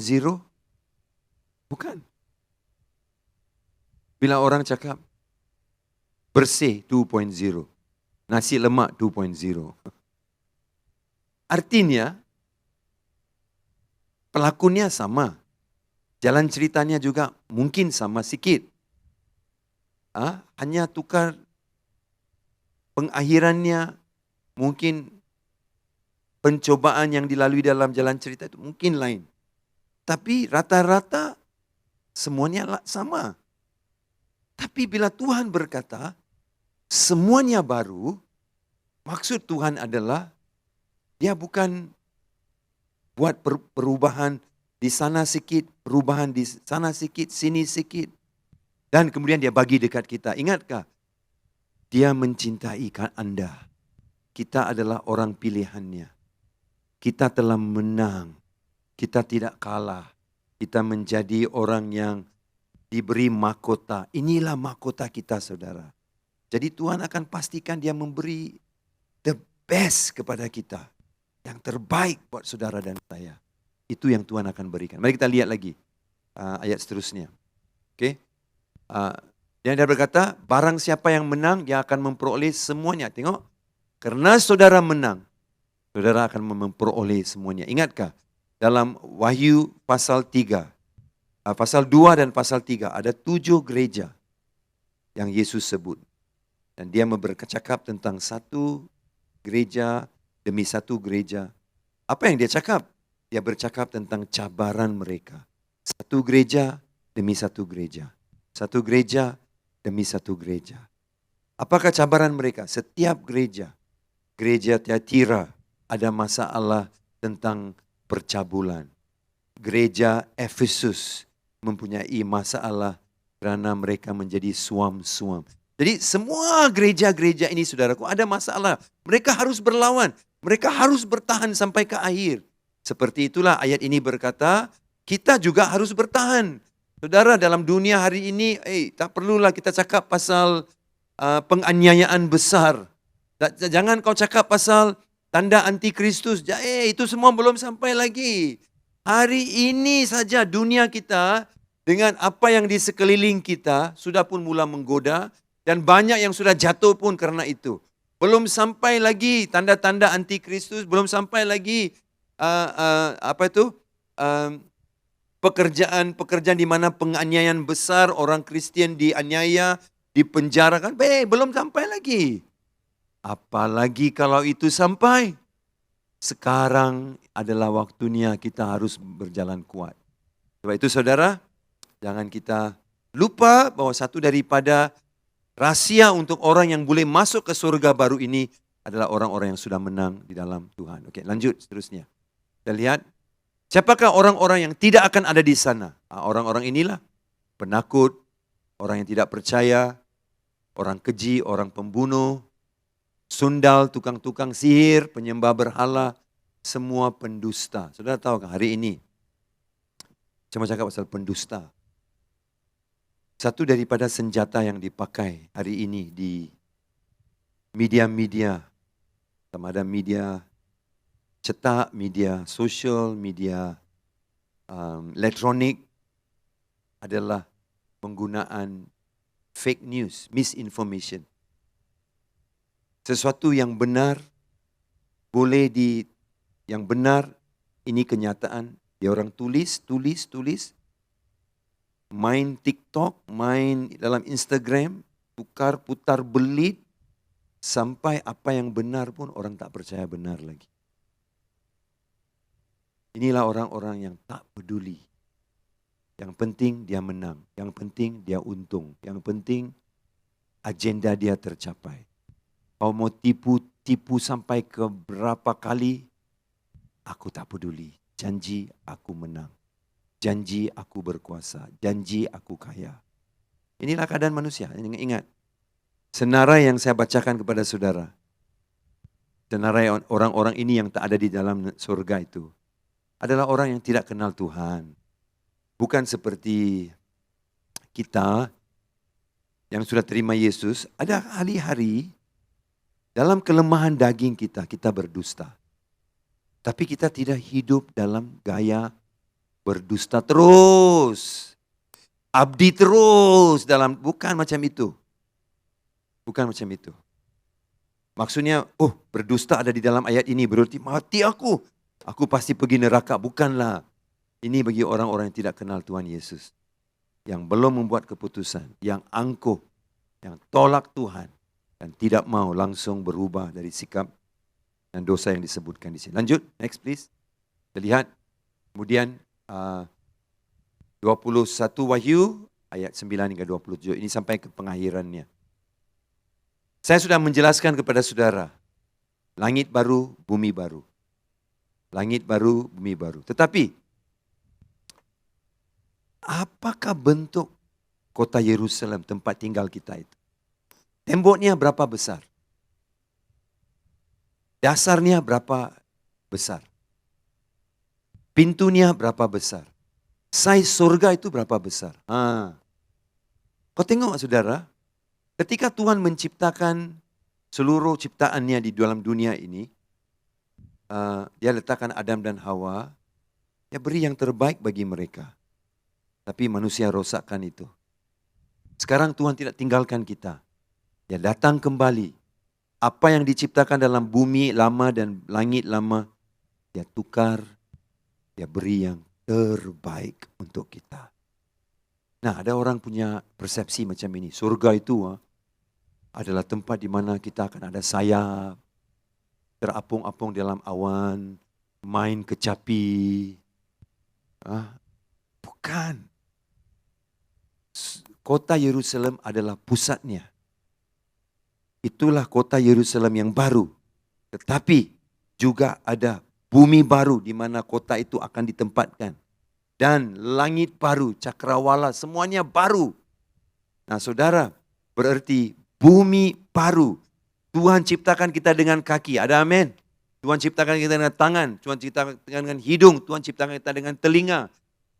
Bukan. Bila orang cakap bersih 2.0, nasi lemak 2.0. Artinya, pelakunya sama. Jalan ceritanya juga mungkin sama sikit. Hanya tukar pengakhirannya, mungkin pencobaan yang dilalui dalam jalan cerita itu mungkin lain. Tapi rata-rata semuanya sama. Tapi bila Tuhan berkata, semuanya baru, maksud Tuhan adalah dia bukan buat perubahan di sana sikit, perubahan di sana sikit, sini sikit. Dan kemudian dia bagi dekat kita. Ingatkah? Dia mencintai Anda. Kita adalah orang pilihannya. Kita telah menang. Kita tidak kalah. Kita menjadi orang yang diberi mahkota. Inilah mahkota kita, saudara. Jadi Tuhan akan pastikan dia memberi the best kepada kita. Yang terbaik buat saudara dan saya. Itu yang Tuhan akan berikan. Mari kita lihat lagi ayat seterusnya. Okey. Dia berkata, barang siapa yang menang, dia akan memperoleh semuanya. Tengok, kerana saudara menang, saudara akan memperoleh semuanya. Ingatkah? Dalam Wahyu pasal 3, pasal 2 dan pasal 3, ada 7 gereja yang Yesus sebut. Dan dia bercakap tentang satu gereja demi satu gereja. Apa yang dia cakap? Dia bercakap tentang cabaran mereka. Satu gereja demi satu gereja. Satu gereja demi satu gereja. Apakah cabaran mereka? Setiap gereja. Gereja Tiatira ada masalah tentang percabulan. Gereja Efesus mempunyai masalah kerana mereka menjadi suam-suam. Jadi semua gereja-gereja ini, saudaraku, ada masalah. Mereka harus berlawan. Mereka harus bertahan sampai ke akhir. Seperti itulah ayat ini berkata, kita juga harus bertahan. Saudara, dalam dunia hari ini, tak perlulah kita cakap pasal penganiayaan besar. Jangan kau cakap pasal tanda antikristus. Itu semua belum sampai lagi. Hari ini saja dunia kita dengan apa yang di sekeliling kita sudah pun mula menggoda dan banyak yang sudah jatuh pun karena itu. Belum sampai lagi tanda-tanda antikristus, belum sampai lagi pekerjaan di mana penganiayaan besar, orang Kristian dianiaya, dipenjarakan, belum sampai lagi. Apalagi kalau itu sampai, sekarang adalah waktunya kita harus berjalan kuat. Sebab itu saudara, jangan kita lupa bahwa satu daripada rahasia untuk orang yang boleh masuk ke surga baru ini adalah orang-orang yang sudah menang di dalam Tuhan. Oke, lanjut seterusnya. Kita lihat, siapakah orang-orang yang tidak akan ada di sana? Orang-orang inilah penakut, orang yang tidak percaya, orang keji, orang pembunuh, sundal, tukang-tukang sihir, penyembah berhala, semua pendusta. Saudara tahu kan hari ini, saya mau cakap pasal pendusta. Satu daripada senjata yang dipakai hari ini di media-media, sama ada media cetak, media sosial, media elektronik, adalah penggunaan fake news, misinformation. Sesuatu yang benar, yang benar, ini kenyataan. Dia orang tulis, main TikTok, main dalam Instagram, tukar, putar, belit, sampai apa yang benar pun orang tak percaya benar lagi. Inilah orang-orang yang tak peduli. Yang penting dia menang, yang penting dia untung, yang penting agenda dia tercapai. Kau mau tipu sampai ke berapa kali, aku tak peduli. Janji aku menang. Janji aku berkuasa. Janji aku kaya. Inilah keadaan manusia. Ingat, senarai yang saya bacakan kepada saudara. Senarai orang-orang ini yang tak ada di dalam surga itu adalah orang yang tidak kenal Tuhan. Bukan seperti kita yang sudah terima Yesus. Ada hari-hari dalam kelemahan daging kita berdusta. Tapi kita tidak hidup dalam gaya berdusta terus. Abdi terus bukan macam itu. Bukan macam itu. Maksudnya, berdusta ada di dalam ayat ini berarti mati aku. Aku pasti pergi neraka. Bukanlah. Ini bagi orang-orang yang tidak kenal Tuhan Yesus. Yang belum membuat keputusan. Yang angkuh. Yang tolak Tuhan. Dan tidak mau langsung berubah dari sikap dan dosa yang disebutkan di sini. Lanjut, next please. Kita lihat. Kemudian 21 Wahyu ayat 9 hingga 27. Ini sampai ke pengakhirannya. Saya sudah menjelaskan kepada saudara. Langit baru, bumi baru. Langit baru, bumi baru. Tetapi, apakah bentuk kota Yerusalem, tempat tinggal kita itu? Temboknya berapa besar? Dasarnya berapa besar? Pintunya berapa besar? Saiz surga itu berapa besar? Kau tengok saudara, ketika Tuhan menciptakan seluruh ciptaannya di dalam dunia ini, dia letakkan Adam dan Hawa, dia beri yang terbaik bagi mereka. Tapi manusia rosakkan itu. Sekarang Tuhan tidak tinggalkan kita. Dia datang kembali. Apa yang diciptakan dalam bumi lama dan langit lama, dia tukar, dia beri yang terbaik untuk kita. Nah, ada orang punya persepsi macam ini. Surga itu adalah tempat di mana kita akan ada sayap, terapung-apung dalam awan, main kecapi. Bukan. Kota Yerusalem adalah pusatnya. Itulah kota Yerusalem yang baru. Tetapi juga ada bumi baru di mana kota itu akan ditempatkan. Dan langit baru, cakrawala, semuanya baru. Nah saudara, berarti bumi baru. Tuhan ciptakan kita dengan kaki, ada amin. Tuhan ciptakan kita dengan tangan, Tuhan ciptakan dengan hidung, Tuhan ciptakan kita dengan telinga.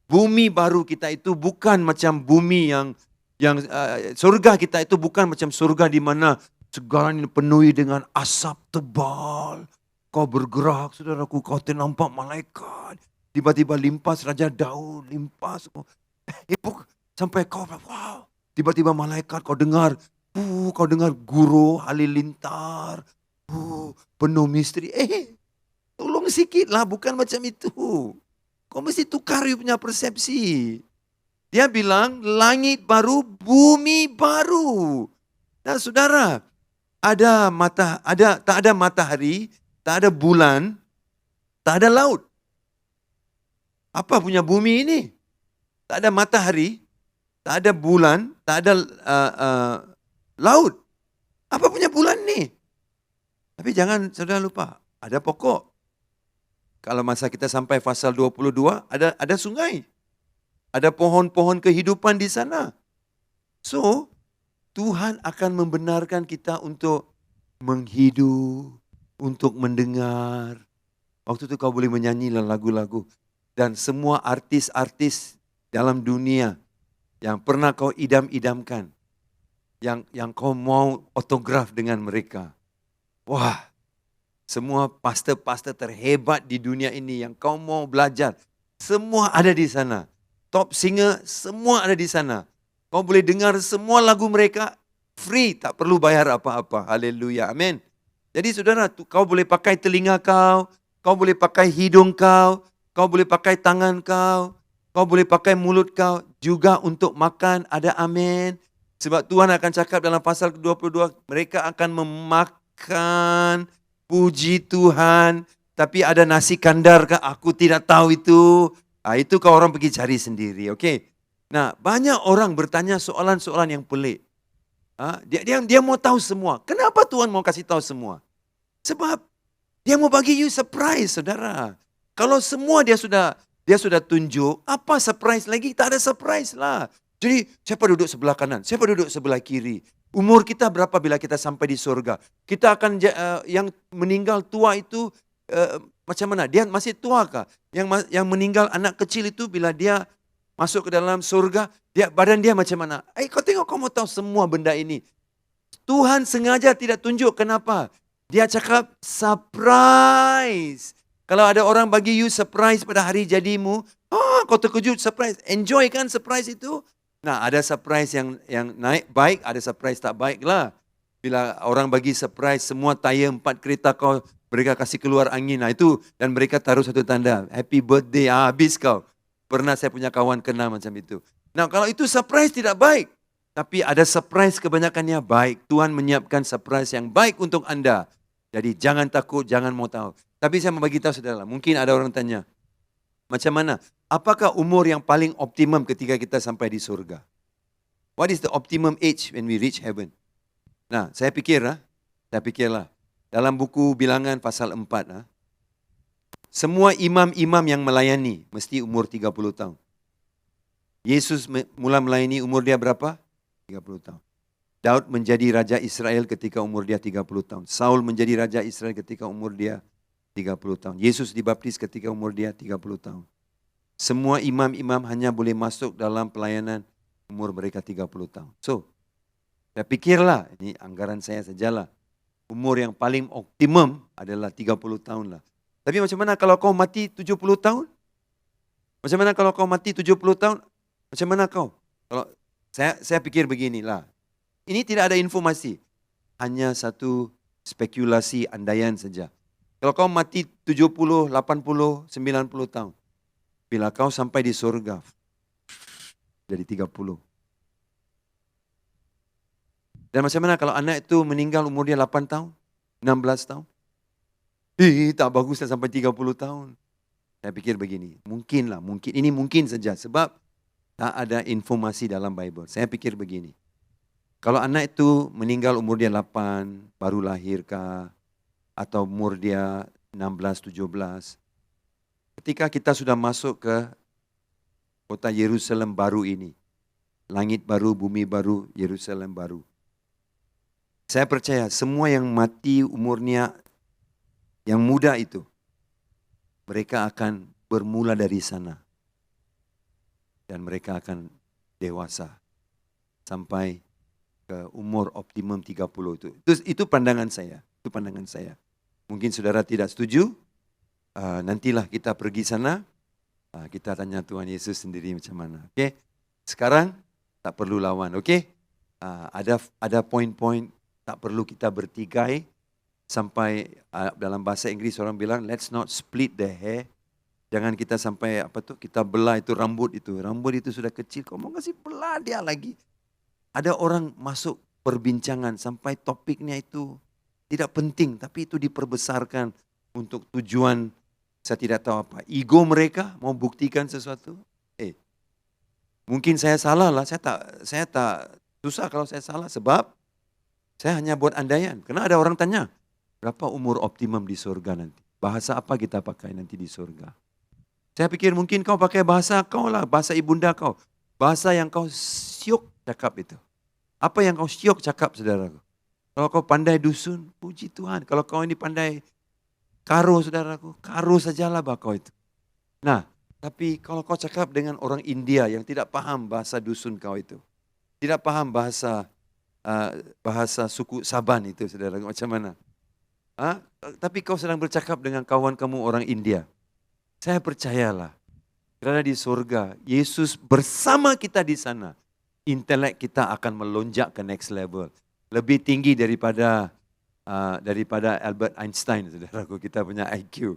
Bumi baru kita itu bukan macam bumi yang surga kita itu bukan macam surga di mana segalanya penuhi dengan asap tebal. Kau bergerak, saudaraku, kau ternampak malaikat. Tiba-tiba limpas Raja Daud, limpas. Sampai kau, wow. Tiba-tiba malaikat kau dengar, kau dengar guru halilintar, penuh misteri. Tolong sikit lah, bukan macam itu. Kau mesti tukar you punya persepsi. Dia bilang langit baru, bumi baru. Nah saudara, tak ada matahari, tak ada bulan, tak ada laut. Apa punya bumi ini? Tak ada matahari, tak ada bulan, tak ada laut. Apa punya bulan ni? Tapi jangan saudara lupa, ada pokok. Kalau masa kita sampai pasal 22, ada sungai. Ada pohon-pohon kehidupan di sana. So, Tuhan akan membenarkan kita untuk menghidup, untuk mendengar. Waktu itu kau boleh menyanyi lagu-lagu. Dan semua artis-artis dalam dunia yang pernah kau idam-idamkan. Yang kau mau autograf dengan mereka. Wah, semua pastor-pastor terhebat di dunia ini yang kau mau belajar. Semua ada di sana. Top singer, semua ada di sana. Kau boleh dengar semua lagu mereka free, tak perlu bayar apa-apa. Haleluya, amin. Jadi saudara, kau boleh pakai telinga kau boleh pakai hidung kau boleh pakai tangan kau boleh pakai mulut kau. Juga untuk makan, ada amin. Sebab Tuhan akan cakap dalam pasal ke-22, mereka akan memakan, puji Tuhan. Tapi ada nasi kandar kah? Aku tidak tahu itu. Itu kau orang pergi cari sendiri, okey? Nah, banyak orang bertanya soalan-soalan yang pelik. Dia mau tahu semua. Kenapa Tuhan mau kasih tahu semua? Sebab dia mau bagi you surprise, saudara. Kalau semua dia sudah tunjuk, apa surprise lagi? Tak ada surprise lah. Jadi, siapa duduk sebelah kanan? Siapa duduk sebelah kiri? Umur kita berapa bila kita sampai di surga? Kita akan, yang meninggal tua itu, macam mana? Dia masih tua kah? Yang meninggal anak kecil itu bila dia masuk ke dalam surga, badan dia macam mana? Kau tengok, kau mau tahu semua benda ini. Tuhan sengaja tidak tunjuk, kenapa? Dia cakap surprise. Kalau ada orang bagi you surprise pada hari jadimu, kau terkejut, surprise. Enjoy kan surprise itu? Nah, ada surprise yang naik baik, ada surprise tak baik lah. Bila orang bagi surprise, semua tayar 4 kereta kau, mereka kasih keluar angin. Nah itu, dan mereka taruh satu tanda, happy birthday, habis kau. Pernah saya punya kawan kena macam itu. Nah kalau itu surprise tidak baik. Tapi ada surprise kebanyakannya baik. Tuhan menyiapkan surprise yang baik untuk anda. Jadi jangan takut, jangan mau tahu. Tapi saya mau bagi tahu saudara, mungkin ada orang tanya, macam mana? Apakah umur yang paling optimum ketika kita sampai di surga? What is the optimum age when we reach heaven? Nah, saya pikirlah, dalam buku Bilangan pasal 4, semua imam-imam yang melayani mesti umur 30 tahun. Yesus mula melayani umur dia berapa? 30 tahun. Daud menjadi Raja Israel ketika umur dia 30 tahun. Saul menjadi Raja Israel ketika umur dia 30 tahun. Yesus dibaptis ketika umur dia 30 tahun. Semua imam-imam hanya boleh masuk dalam pelayanan umur mereka 30 tahun. So, saya pikirlah, ini anggaran saya sajalah. Umur yang paling optimum adalah 30 tahun lah. Tapi macam mana kalau kau mati 70 tahun? Macam mana kalau kau mati 70 tahun? Macam mana kau? Kalau saya pikir beginilah. Ini tidak ada informasi. Hanya satu spekulasi andaian saja. Kalau kau mati 70, 80, 90 tahun. Bila kau sampai di surga, jadi 30. Dan macam mana kalau anak itu meninggal umur dia 8 tahun, 16 tahun? Tak baguslah sampai 30 tahun. Saya pikir begini, mungkin ini mungkin saja sebab tak ada informasi dalam Bible. Saya pikir begini, kalau anak itu meninggal umur dia 8, baru lahirkah, atau umur dia 16, 17, ketika kita sudah masuk ke kota Yerusalem baru ini, langit baru, bumi baru, Yerusalem baru. Saya percaya semua yang mati umurnya yang muda itu, mereka akan bermula dari sana. dan mereka akan dewasa sampai ke umur optimum 30 itu. Itu pandangan saya. Itu pandangan saya. Mungkin saudara tidak setuju, nantilah kita pergi sana, kita tanya Tuhan Yesus sendiri macam mana. Okey? Sekarang tak perlu lawan, okey? Ada poin-poin tak perlu kita bertikai sampai dalam bahasa Inggeris orang bilang let's not split the hair. Jangan kita sampai kita belah itu rambut itu. Rambut itu sudah kecil, kau mau kasih belah dia lagi. Ada orang masuk perbincangan sampai topiknya itu tidak penting, tapi itu diperbesarkan untuk tujuan saya tidak tahu apa. Ego mereka mau buktikan sesuatu. Mungkin saya salah lah, saya tak susah kalau saya salah sebab saya hanya buat andaian. Karena ada orang tanya, berapa umur optimum di surga nanti? Bahasa apa kita pakai nanti di surga? Saya pikir mungkin kau pakai bahasa kau lah, bahasa ibunda kau. Bahasa yang kau syok cakap itu. Apa yang kau syok cakap saudaraku? Kalau kau pandai dusun, puji Tuhan. Kalau kau ini pandai karo saudaraku, karo sajalah kau itu. Nah, tapi kalau kau cakap dengan orang India yang tidak paham bahasa dusun kau itu. Tidak paham bahasa suku Saban itu saudaraku, macam mana? Tapi kau sedang bercakap dengan kawan kamu orang India. Saya percayalah, karena di surga, Yesus bersama kita di sana, intelek kita akan melonjak ke next level. Lebih tinggi daripada Albert Einstein, saudaraku, kita punya IQ.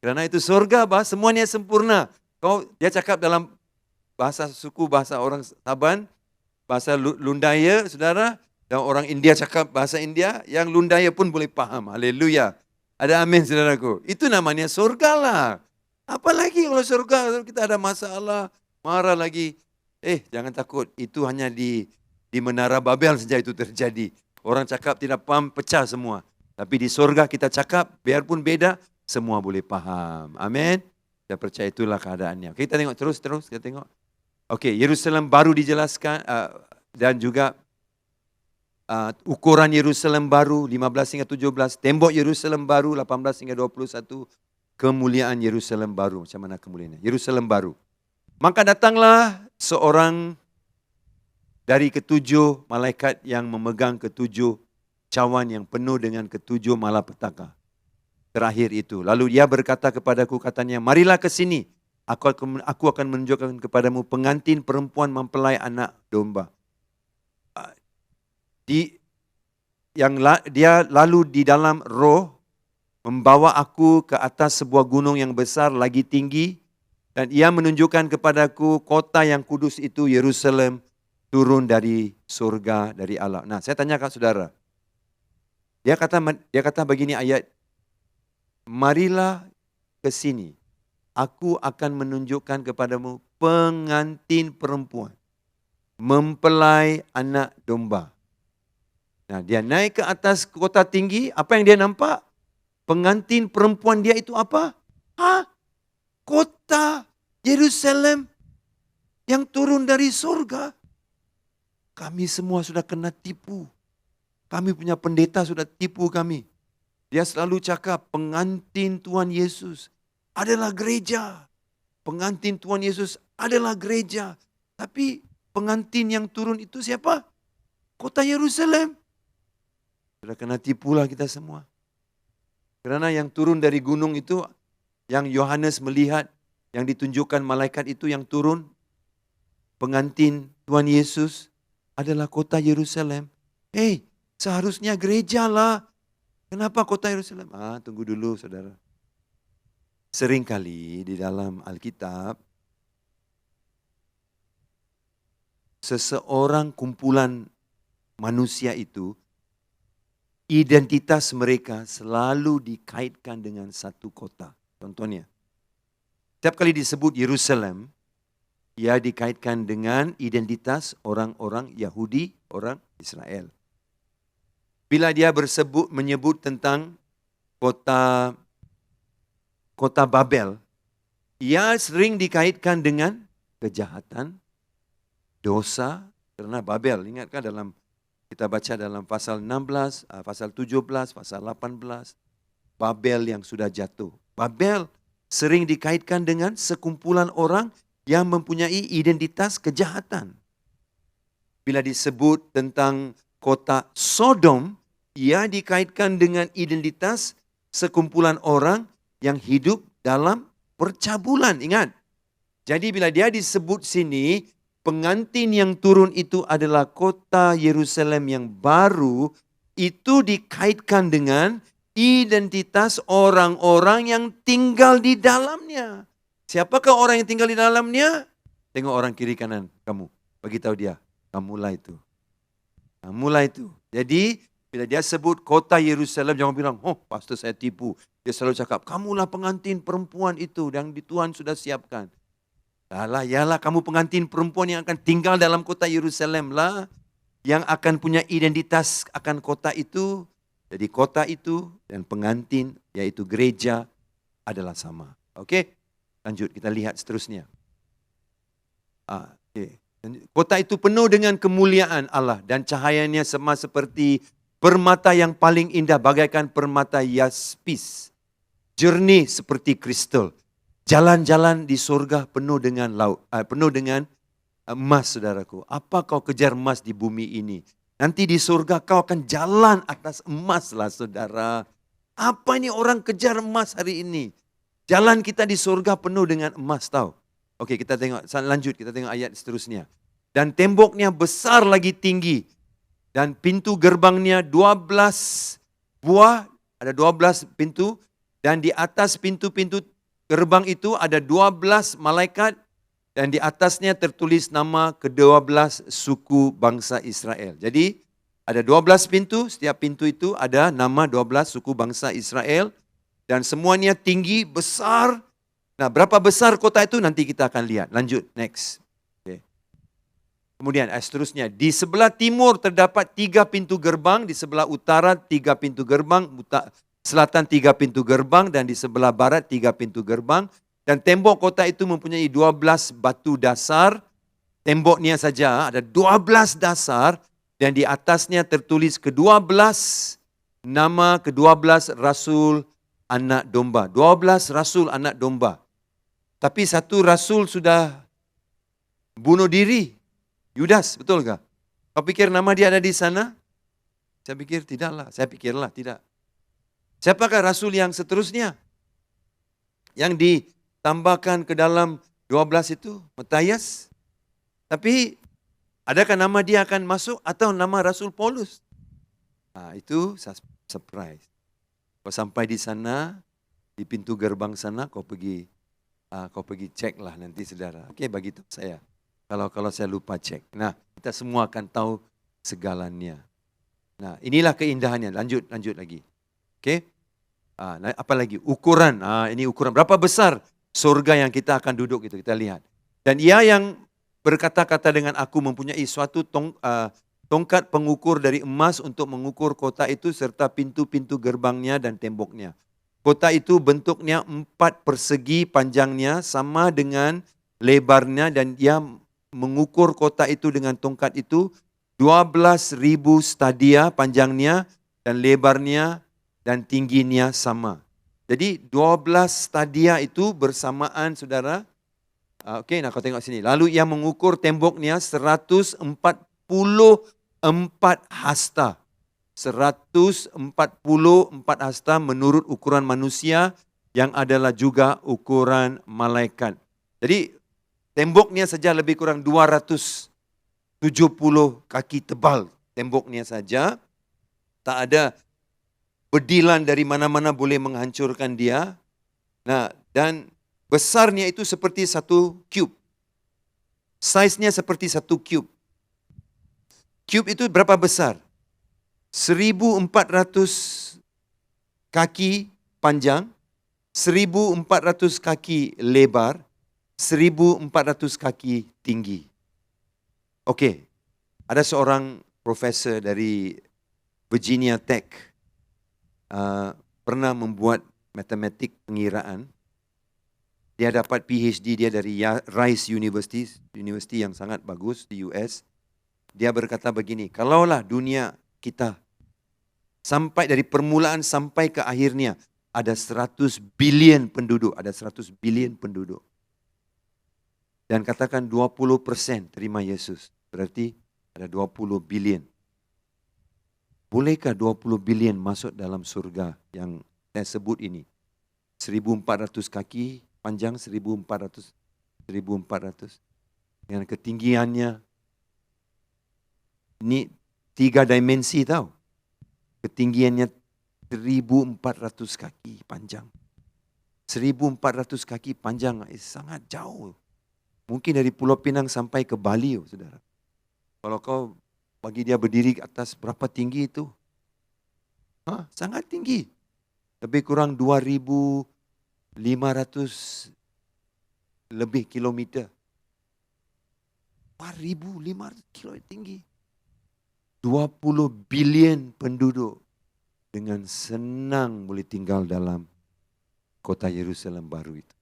Karena itu surga, semuanya sempurna. Dia cakap dalam bahasa suku, bahasa orang Saban, bahasa Lundaya, saudara, dan orang India cakap bahasa India, yang Lundaya pun boleh paham. Haleluya. Ada amin, saudaraku. Itu namanya surga lah. Apalagi kalau surga kita ada masalah, marah lagi. Jangan takut. Itu hanya di Menara Babel saja itu terjadi. Orang cakap tidak paham, pecah semua. Tapi di surga kita cakap, biarpun beda, semua boleh paham. Amin. Saya percaya itulah keadaannya. Kita tengok terus. Kita tengok. Okey, Yerusalem baru dijelaskan dan juga ukuran Yerusalem baru 15 hingga 17, tembok Yerusalem baru 18 hingga 21, kemuliaan Yerusalem baru. Macam mana kemuliaannya? Yerusalem baru. Maka datanglah seorang dari ketujuh malaikat yang memegang ketujuh cawan yang penuh dengan ketujuh malapetaka. Terakhir itu. Lalu dia berkata kepadaku, katanya, marilah ke sini. Aku akan menunjukkan kepadamu pengantin perempuan mempelai anak domba. Dia lalu di dalam roh membawa aku ke atas sebuah gunung yang besar lagi tinggi, dan ia menunjukkan kepadaku kota yang kudus itu Yerusalem turun dari surga dari Allah. Nah, saya tanya kat saudara. Dia kata begini ayat, marilah ke sini. Aku akan menunjukkan kepadamu pengantin perempuan mempelai anak domba. Nah, dia naik ke atas kota tinggi, apa yang dia nampak? Pengantin perempuan dia itu apa? Kota Yerusalem yang turun dari surga. Kami semua sudah kena tipu. Kami punya pendeta sudah tipu kami. Dia selalu cakap pengantin Tuhan Yesus adalah gereja. Pengantin Tuhan Yesus adalah gereja. Tapi pengantin yang turun itu siapa? Kota Yerusalem. Sudah kena tipulah kita semua. Karena yang turun dari gunung itu, yang Yohanes melihat, yang ditunjukkan malaikat itu yang turun, pengantin Tuhan Yesus adalah kota Yerusalem. Seharusnya gereja lah. Kenapa kota Yerusalem? Tunggu dulu saudara. Seringkali di dalam Alkitab, seseorang kumpulan manusia itu, identitas mereka selalu dikaitkan dengan satu kota. Contohnya, setiap kali disebut Yerusalem, ia dikaitkan dengan identitas orang-orang Yahudi, orang Israel. Bila dia menyebut tentang kota Babel, ia sering dikaitkan dengan kejahatan, dosa, karena Babel, ingatkan kita baca dalam pasal 16, pasal 17, pasal 18, Babel yang sudah jatuh. Babel sering dikaitkan dengan sekumpulan orang yang mempunyai identitas kejahatan. Bila disebut tentang kota Sodom, ia dikaitkan dengan identitas sekumpulan orang yang hidup dalam percabulan. Ingat, jadi bila dia disebut sini, pengantin yang turun itu adalah kota Yerusalem yang baru, itu dikaitkan dengan identitas orang-orang yang tinggal di dalamnya. Siapakah orang yang tinggal di dalamnya? Tengok orang kiri kanan kamu. Beritahu dia, kamulah itu. Kamulah itu. Jadi bila dia sebut kota Yerusalem, jangan bilang, oh pastor saya tipu. Dia selalu cakap, kamulah pengantin perempuan itu yang Tuhan sudah siapkan. Yalah, kamu pengantin perempuan yang akan tinggal dalam kota Yerusalem lah. Yang akan punya identitas akan kota itu. Jadi kota itu dan pengantin, yaitu gereja, adalah sama. Oke, lanjut kita lihat seterusnya. Kota itu penuh dengan kemuliaan Allah dan cahayanya sama seperti permata yang paling indah bagaikan permata yaspis. Jernih seperti kristal. Jalan-jalan di surga penuh dengan emas, saudaraku. Apa kau kejar emas di bumi ini? Nanti di surga kau akan jalan atas emas lah, saudara. Apa ini orang kejar emas hari ini? Jalan kita di surga penuh dengan emas, tahu? Oke, kita tengok, lanjut, kita tengok ayat seterusnya. Dan temboknya besar lagi tinggi. Dan pintu gerbangnya 12 buah, ada 12 pintu. Dan di atas pintu-pintu gerbang itu ada 12 malaikat. Dan di atasnya tertulis nama ke-12 suku bangsa Israel. Jadi ada 12 pintu, setiap pintu itu ada nama 12 suku bangsa Israel. Dan semuanya tinggi, besar. Nah, berapa besar kota itu nanti kita akan lihat. Lanjut, next. Okay. Kemudian seterusnya, di sebelah timur terdapat 3 pintu gerbang, di sebelah utara 3 pintu gerbang, selatan 3 pintu gerbang, dan di sebelah barat 3 pintu gerbang. Dan tembok kota itu mempunyai 12 batu dasar. Temboknya saja ada 12 dasar. Dan di atasnya tertulis ke-12 nama ke-12 Rasul Anak Domba. 12 Rasul Anak Domba. Tapi satu Rasul sudah bunuh diri. Yudas, betul kah? Kau pikir nama dia ada di sana? Saya pikir tidaklah. Saya pikirlah tidak. Siapakah Rasul yang seterusnya? Yang ditambahkan ke dalam 12 itu, Matias. Tapi adakah nama dia akan masuk atau nama Rasul Paulus? Itu surprise. Kau sampai di sana, di pintu gerbang sana, kau pergi cek lah nanti saudara. Oke, bagi saya. Kalau saya lupa cek. Nah, kita semua akan tahu segalanya. Nah, inilah keindahannya. Lanjut lagi. Oke. Apa lagi? Ukuran. Ini ukuran. Berapa besar surga yang kita akan duduk itu, kita lihat. Dan ia yang berkata-kata dengan aku mempunyai suatu tongkat pengukur dari emas untuk mengukur kota itu serta pintu-pintu gerbangnya dan temboknya. Kota itu bentuknya 4 persegi panjangnya sama dengan lebarnya dan ia mengukur kota itu dengan tongkat itu 12.000 stadia panjangnya dan lebarnya dan tingginya sama. Jadi 12 stadia itu bersamaan, saudara. Okey, kau tengok sini. Lalu ia mengukur temboknya 144 hasta. 144 hasta menurut ukuran manusia yang adalah juga ukuran malaikat. Jadi temboknya saja lebih kurang 270 kaki tebal. Temboknya saja. Tak ada bedilan dari mana-mana boleh menghancurkan dia. Nah, dan besarnya itu seperti satu cube. Saiznya seperti satu cube. Cube itu berapa besar? 1.400 kaki panjang, 1.400 kaki lebar, 1.400 kaki tinggi. Okey, ada seorang profesor dari Virginia Tech pernah membuat matematik pengiraan. Dia dapat PhD dia dari Rice University yang sangat bagus di US. Dia berkata begini, kalaulah dunia kita sampai dari permulaan sampai ke akhirnya ada 100 bilion penduduk, Dan katakan 20% terima Yesus. Berarti ada 20 bilion. Bolehkah 20 bilion masuk dalam surga yang saya sebut ini? 1.400 kaki panjang, 1.400. Dengan ketinggiannya. Ini 3 dimensi tahu. Ketinggiannya 1.400 kaki panjang. 1.400 kaki panjang, sangat jauh. Mungkin dari Pulau Pinang sampai ke Bali, saudara. Kalau kau bagi dia berdiri ke atas, berapa tinggi itu? Sangat tinggi. Lebih kurang 2.500 lebih kilometer. 4.500 kilometer tinggi. 20 bilion penduduk dengan senang boleh tinggal dalam kota Yerusalem baru itu.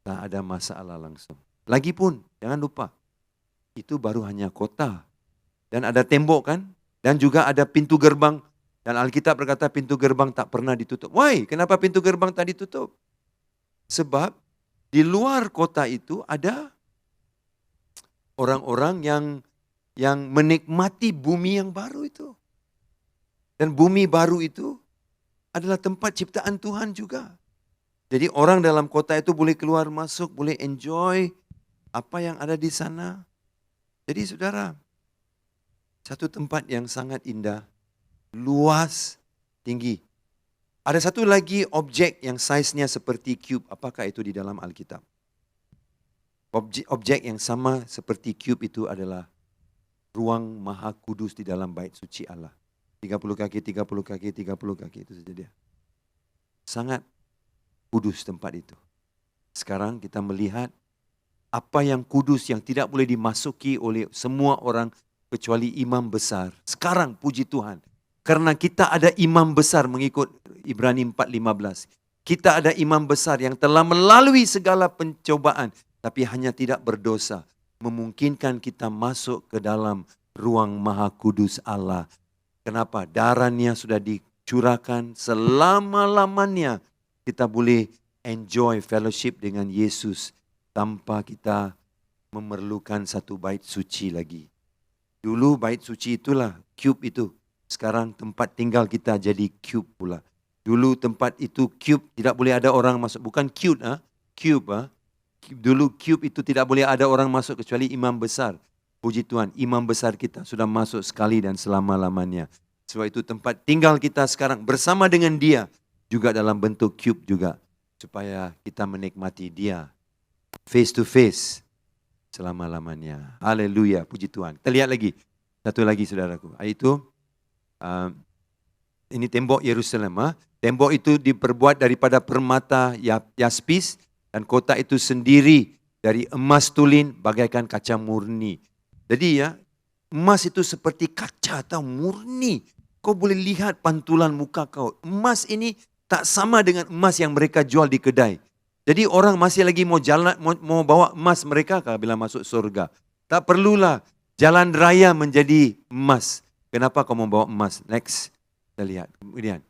Tak ada masalah langsung. Lagipun, jangan lupa, itu baru hanya kota. Dan ada tembok kan? Dan juga ada pintu gerbang. Dan Alkitab berkata pintu gerbang tak pernah ditutup. Why? Kenapa pintu gerbang tak ditutup? Sebab di luar kota itu ada orang-orang yang menikmati bumi yang baru itu. Dan bumi baru itu adalah tempat ciptaan Tuhan juga. Jadi orang dalam kota itu boleh keluar masuk, boleh enjoy apa yang ada di sana. Jadi saudara, satu tempat yang sangat indah, luas, tinggi. Ada satu lagi objek yang saiznya seperti cube. Apakah itu di dalam Alkitab? Objek yang sama seperti cube itu adalah ruang maha kudus di dalam bait suci Allah. 30 kaki, 30 kaki, 30 kaki itu saja dia. Sangat kudus tempat itu. Sekarang kita melihat apa yang kudus yang tidak boleh dimasuki oleh semua orang kecuali imam besar. Sekarang puji Tuhan. Karena kita ada imam besar mengikut Ibrani 4:15. Kita ada imam besar yang telah melalui segala pencobaan. Tapi hanya tidak berdosa. Memungkinkan kita masuk ke dalam ruang maha kudus Allah. Kenapa? Darahnya sudah dicurahkan selama-lamanya. Kita boleh enjoy fellowship dengan Yesus tanpa kita memerlukan satu bait suci lagi. Dulu bait suci itulah cube itu. Sekarang tempat tinggal kita jadi cube pula. Dulu tempat itu cube, tidak boleh ada orang masuk. Bukan cube, cube. Dulu cube itu tidak boleh ada orang masuk kecuali imam besar. Puji Tuhan, imam besar kita sudah masuk sekali dan selama-lamanya. Sebab itu tempat tinggal kita sekarang bersama dengan dia. Juga dalam bentuk cube juga. Supaya kita menikmati dia. Face to face. Selama-lamanya. Haleluya. Puji Tuhan. Kita lihat lagi. Satu lagi saudaraku. Itu. Ini tembok Yerusalem. Tembok itu diperbuat daripada permata yaspis. Dan kota itu sendiri dari emas tulin bagaikan kaca murni. Jadi emas itu seperti kaca atau murni. Kau boleh lihat pantulan muka kau. Emas ini tak sama dengan emas yang mereka jual di kedai. Jadi orang masih lagi mau jalan, mau bawa emas mereka bila masuk surga. Tak perlulah jalan raya menjadi emas. Kenapa kau mau bawa emas? Next, kita lihat. Kemudian,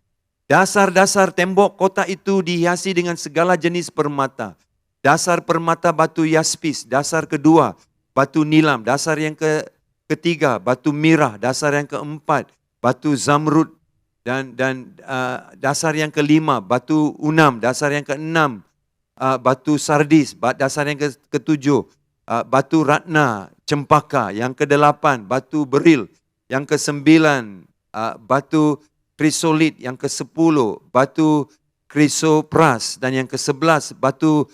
dasar-dasar tembok kota itu dihiasi dengan segala jenis permata. Dasar permata batu yaspis. Dasar kedua, batu nilam. Dasar yang ketiga, batu mirah. Dasar yang keempat, batu zamrud. Dan dasar yang kelima, batu unam. Dasar yang keenam, batu sardis. Dasar yang ketujuh, batu ratna, cempaka. Yang kedelapan, batu beril. Yang kesembilan, batu krisolit. Yang kesepuluh, batu krisopras. Dan yang kesebelas, batu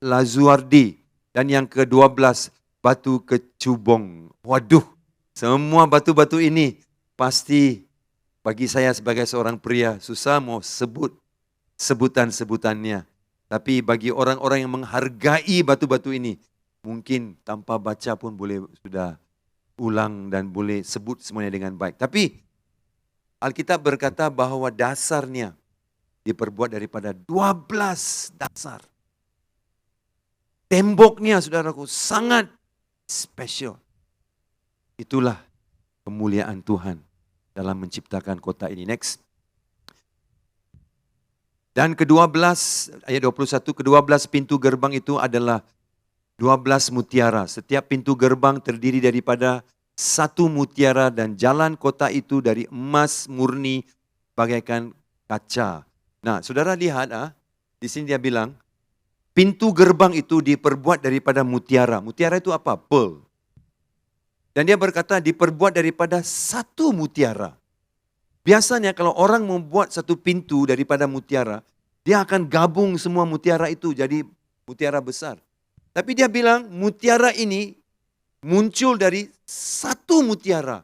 lazuardi. Dan yang kedua-belas, batu kecubong. Waduh, semua batu-batu ini pasti bagi saya sebagai seorang pria susah mau sebut sebutan-sebutannya. Tapi bagi orang-orang yang menghargai batu-batu ini, mungkin tanpa baca pun boleh sudah ulang dan boleh sebut semuanya dengan baik. Tapi Alkitab berkata bahwa dasarnya diperbuat daripada 12 dasar. Temboknya saudaraku sangat spesial. Itulah kemuliaan Tuhan dalam menciptakan kota ini. Next. Dan ke-12, ayat 21, ke-12 pintu gerbang itu adalah 12 mutiara. Setiap pintu gerbang terdiri daripada satu mutiara dan jalan kota itu dari emas murni bagaikan kaca. Nah, saudara lihat, di sini dia bilang, pintu gerbang itu diperbuat daripada mutiara. Mutiara itu apa? Pearl. Dan dia berkata diperbuat daripada satu mutiara. Biasanya kalau orang membuat satu pintu daripada mutiara, dia akan gabung semua mutiara itu jadi mutiara besar. Tapi dia bilang mutiara ini muncul dari satu mutiara.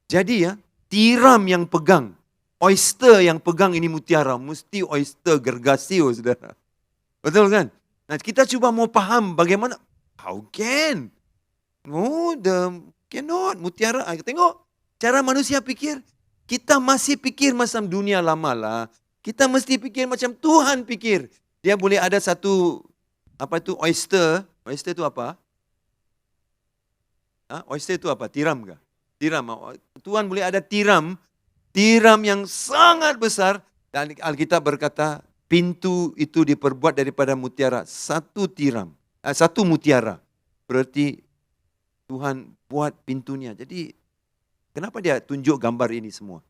Jadi ya, tiram yang pegang, oyster yang pegang ini mutiara, mesti oyster gergasio, saudara. Betul kan? Nah, kita cuba mau paham bagaimana, how can? No, cannot, mutiara. Tengok, cara manusia pikir, kita masih pikir macam dunia lama lah. Kita mesti pikir macam Tuhan pikir. Dia boleh ada satu, apa itu oyster. Oyster itu apa? Oyster itu apa? Tiram kah? Tiram. Tuhan boleh ada tiram yang sangat besar. Dan Alkitab berkata, pintu itu diperbuat daripada mutiara. Satu mutiara. Berarti Tuhan buat pintunya. Jadi, kenapa dia tunjuk gambar ini semua?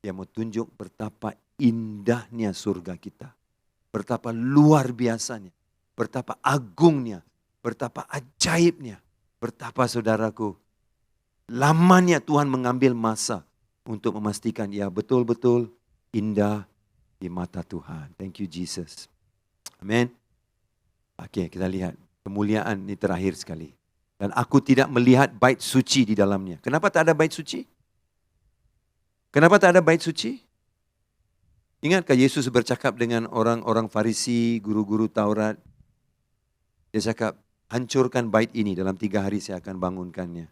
Dia mau tunjuk betapa indahnya surga kita. Betapa luar biasanya. Betapa agungnya. Betapa ajaibnya. Betapa saudaraku, lamanya Tuhan mengambil masa untuk memastikan ia betul-betul indah di mata Tuhan. Thank you Jesus. Amen. Oke, kita lihat. Kemuliaan ini terakhir sekali. Dan aku tidak melihat bait suci di dalamnya. Kenapa tak ada bait suci? Kenapa tak ada bait suci? Ingatkah Yesus bercakap dengan orang-orang Farisi, guru-guru Taurat? Dia cakap, hancurkan bait ini, dalam 3 hari saya akan bangunkannya.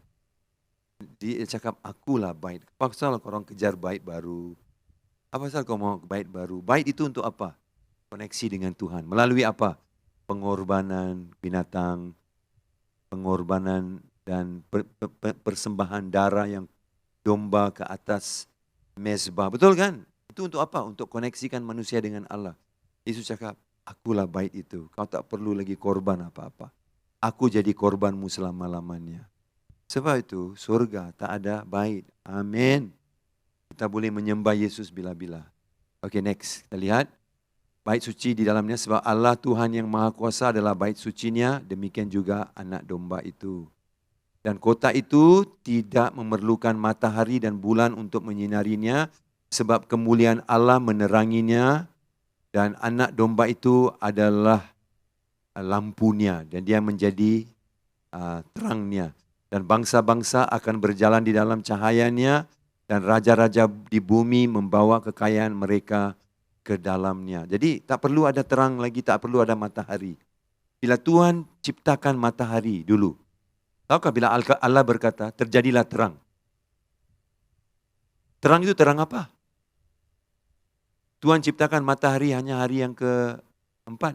Dia cakap, akulah bait. Apa pasal orang kejar bait baru? Apa pasal kau mau bait baru? Bait itu untuk apa? Koneksi dengan Tuhan. Melalui apa? Pengorbanan binatang, pengorbanan dan persembahan darah yang domba ke atas mezbah. Betul kan? Itu untuk apa? Untuk koneksikan manusia dengan Allah. Yesus cakap, akulah bait itu. Kau tak perlu lagi korban apa-apa. Aku jadi korbanmu selama-lamanya. Sebab itu surga tak ada bait. Amin. Kita boleh menyembah Yesus bila-bila. Oke, next. Kita lihat. Bait suci di dalamnya sebab Allah Tuhan yang Maha Kuasa adalah bait sucinya. Demikian juga anak domba itu. Dan kota itu tidak memerlukan matahari dan bulan untuk menyinarinya. Sebab kemuliaan Allah meneranginya. Dan anak domba itu adalah lampunya. Dan dia menjadi terangnya. Dan bangsa-bangsa akan berjalan di dalam cahayanya. Dan raja-raja di bumi membawa kekayaan mereka ke dalamnya. Jadi tak perlu ada terang lagi, tak perlu ada matahari. Bila Tuhan ciptakan matahari dulu. Tahukah bila Allah berkata, terjadilah terang. Terang itu terang apa? Tuhan ciptakan matahari hanya hari yang keempat.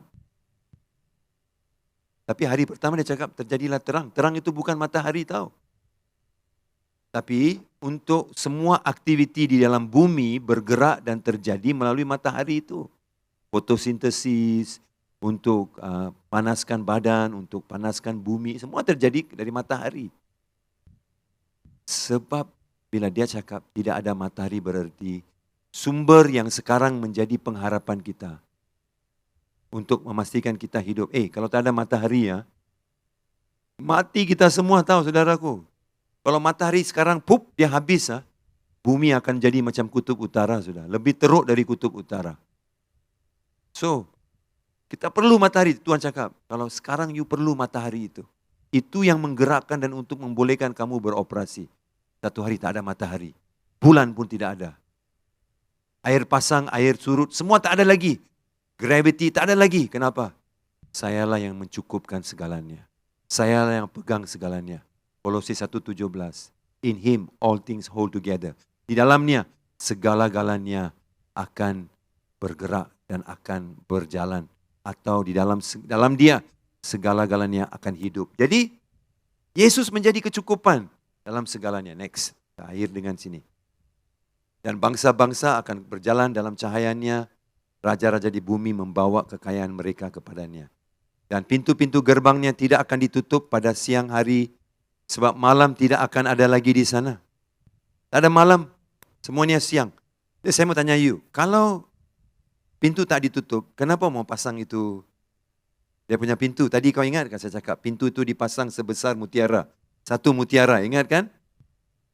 Tapi hari pertama dia cakap terjadilah terang. Terang itu bukan matahari tahu. Tapi untuk semua aktiviti di dalam bumi bergerak dan terjadi melalui matahari itu. Fotosintesis, untuk panaskan badan, untuk panaskan bumi, semua terjadi dari matahari. Sebab bila dia cakap tidak ada matahari berarti sumber yang sekarang menjadi pengharapan kita. Untuk memastikan kita hidup. Kalau tak ada matahari ya, mati kita semua tahu saudaraku. Kalau matahari sekarang dia habis, bumi akan jadi macam kutub utara sudah. Lebih teruk dari kutub utara. So, kita perlu matahari. Tuhan cakap, kalau sekarang you perlu matahari itu. Itu yang menggerakkan dan untuk membolehkan kamu beroperasi. Satu hari tak ada matahari. Bulan pun tidak ada. Air pasang, air surut, semua tak ada lagi. Gravity tak ada lagi. Kenapa? Sayalah yang mencukupkan segalanya. Sayalah yang pegang segalanya. Kolose 1:17. In him all things hold together. Di dalamnya segala-galanya akan bergerak dan akan berjalan. Atau di dalam dia segala-galanya akan hidup. Jadi Yesus menjadi kecukupan dalam segalanya. Next, akhir dengan sini. Dan bangsa-bangsa akan berjalan dalam cahayanya. raja-raja di bumi membawa kekayaan mereka kepadanya. Dan pintu-pintu gerbangnya tidak akan ditutup pada siang hari, sebab malam tidak akan ada lagi di sana. Tak ada malam, semuanya siang. Jadi saya mau tanya you, kalau pintu tak ditutup, kenapa mau pasang itu? Dia punya pintu, tadi kau ingat kan saya cakap, pintu itu dipasang sebesar mutiara. Satu mutiara, ingat kan?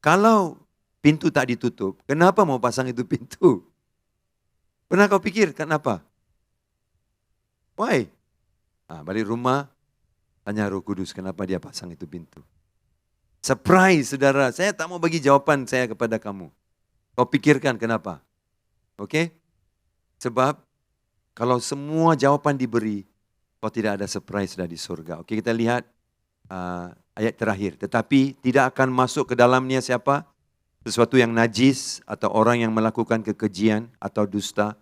Kalau pintu tak ditutup, kenapa mau pasang itu pintu? Pernah kau pikir kenapa? Why? Balik rumah, tanya Roh Kudus kenapa dia pasang itu pintu. Surprise saudara, saya tak mau bagi jawapan saya kepada kamu. Kau pikirkan kenapa? Oke? Sebab kalau semua jawapan diberi, kau tidak ada surprise sudah di surga. Oke, kita lihat ayat terakhir. Tetapi tidak akan masuk ke dalamnya siapa? Sesuatu yang najis atau orang yang melakukan kekejian atau dusta.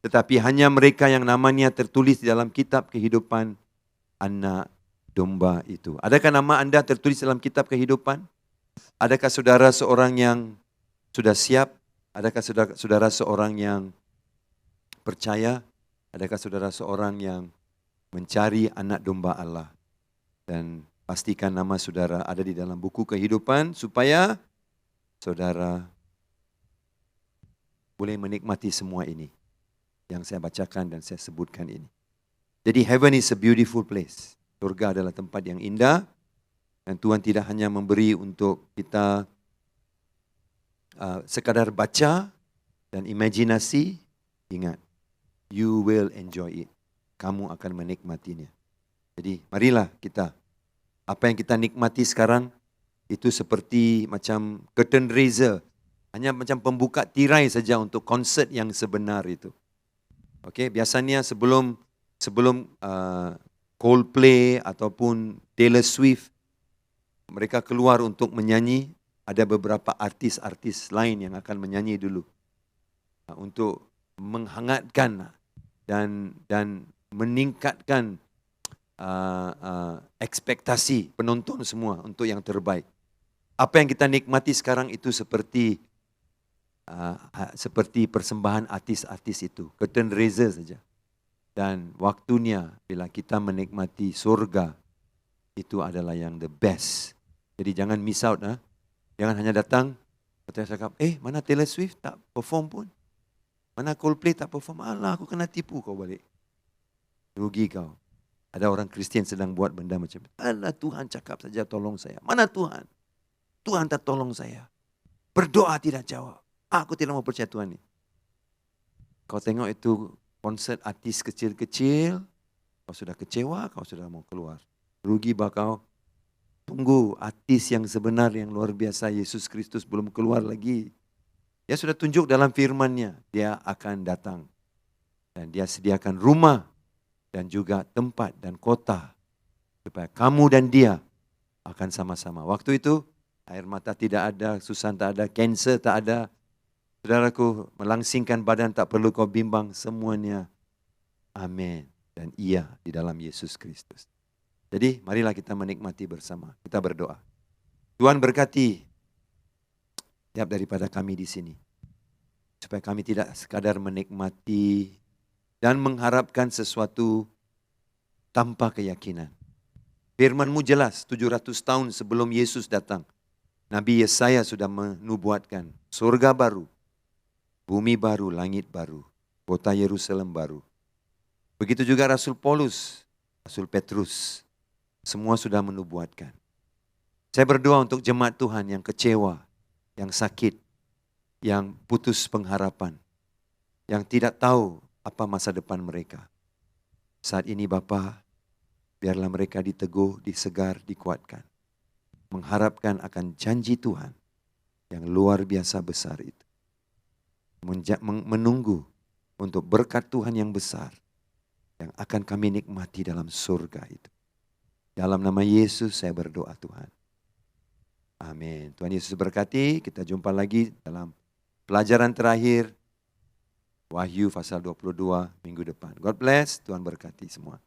Tetapi hanya mereka yang namanya tertulis di dalam kitab kehidupan anak domba itu. Adakah nama Anda tertulis dalam kitab kehidupan? Adakah saudara seorang yang sudah siap? Adakah saudara seorang yang percaya? Adakah saudara seorang yang mencari anak domba Allah? Dan pastikan nama saudara ada di dalam buku kehidupan supaya saudara boleh menikmati semua ini yang saya bacakan dan saya sebutkan ini. Jadi heaven is a beautiful place. Surga adalah tempat yang indah dan Tuhan tidak hanya memberi untuk kita sekadar baca dan imajinasi. Ingat, you will enjoy it. Kamu akan menikmatinya. Jadi marilah kita, apa yang kita nikmati sekarang itu seperti macam curtain raiser. Hanya macam pembuka tirai saja untuk konsert yang sebenar itu. Okey, biasanya sebelum Coldplay ataupun Taylor Swift mereka keluar untuk menyanyi, ada beberapa artis-artis lain yang akan menyanyi dulu untuk menghangatkan dan meningkatkan ekspektasi penonton semua untuk yang terbaik. Apa yang kita nikmati sekarang itu seperti persembahan artis-artis itu, curtain raiser saja. Dan waktunya bila kita menikmati surga, itu adalah yang the best. Jadi jangan miss out. Jangan hanya datang, katanya cakap, mana Taylor Swift tak perform pun. Mana Coldplay tak perform. Alah, aku kena tipu kau balik. Rugi kau. Ada orang Kristian sedang buat benda macam itu. Alah, Tuhan cakap saja tolong saya. Mana Tuhan? Tuhan tak tolong saya. Berdoa tidak jawab. Aku tidak mau percaya Tuhan ni. Kau tengok itu konsert artis kecil-kecil, kau sudah kecewa, kau sudah mau keluar. Rugi bakau. Tunggu artis yang sebenar, yang luar biasa, Yesus Kristus belum keluar lagi. Dia sudah tunjuk dalam firman-Nya, dia akan datang. Dan dia sediakan rumah dan juga tempat dan kota supaya kamu dan dia akan sama-sama. Waktu itu air mata tidak ada, susah tak ada, kanser tak ada. Saudaraku, melangsingkan badan tak perlu kau bimbang, semuanya amin dan iya di dalam Yesus Kristus. Jadi marilah kita menikmati bersama. Kita berdoa. Tuhan berkati tiap daripada kami di sini. Supaya kami tidak sekadar menikmati dan mengharapkan sesuatu tanpa keyakinan. Firman-Mu jelas 700 tahun sebelum Yesus datang. Nabi Yesaya sudah menubuatkan surga baru, bumi baru, langit baru, kota Yerusalem baru. Begitu juga Rasul Paulus, Rasul Petrus, semua sudah menubuatkan. Saya berdoa untuk jemaat Tuhan yang kecewa, yang sakit, yang putus pengharapan, yang tidak tahu apa masa depan mereka. Saat ini Bapa, biarlah mereka diteguh, disegar, dikuatkan. Mengharapkan akan janji Tuhan yang luar biasa besar itu. Menunggu untuk berkat Tuhan yang besar yang akan kami nikmati dalam surga itu. Dalam nama Yesus saya berdoa Tuhan. Amin. Tuhan Yesus berkati. Kita jumpa lagi dalam pelajaran terakhir Wahyu pasal 22 minggu depan. God bless. Tuhan berkati semua.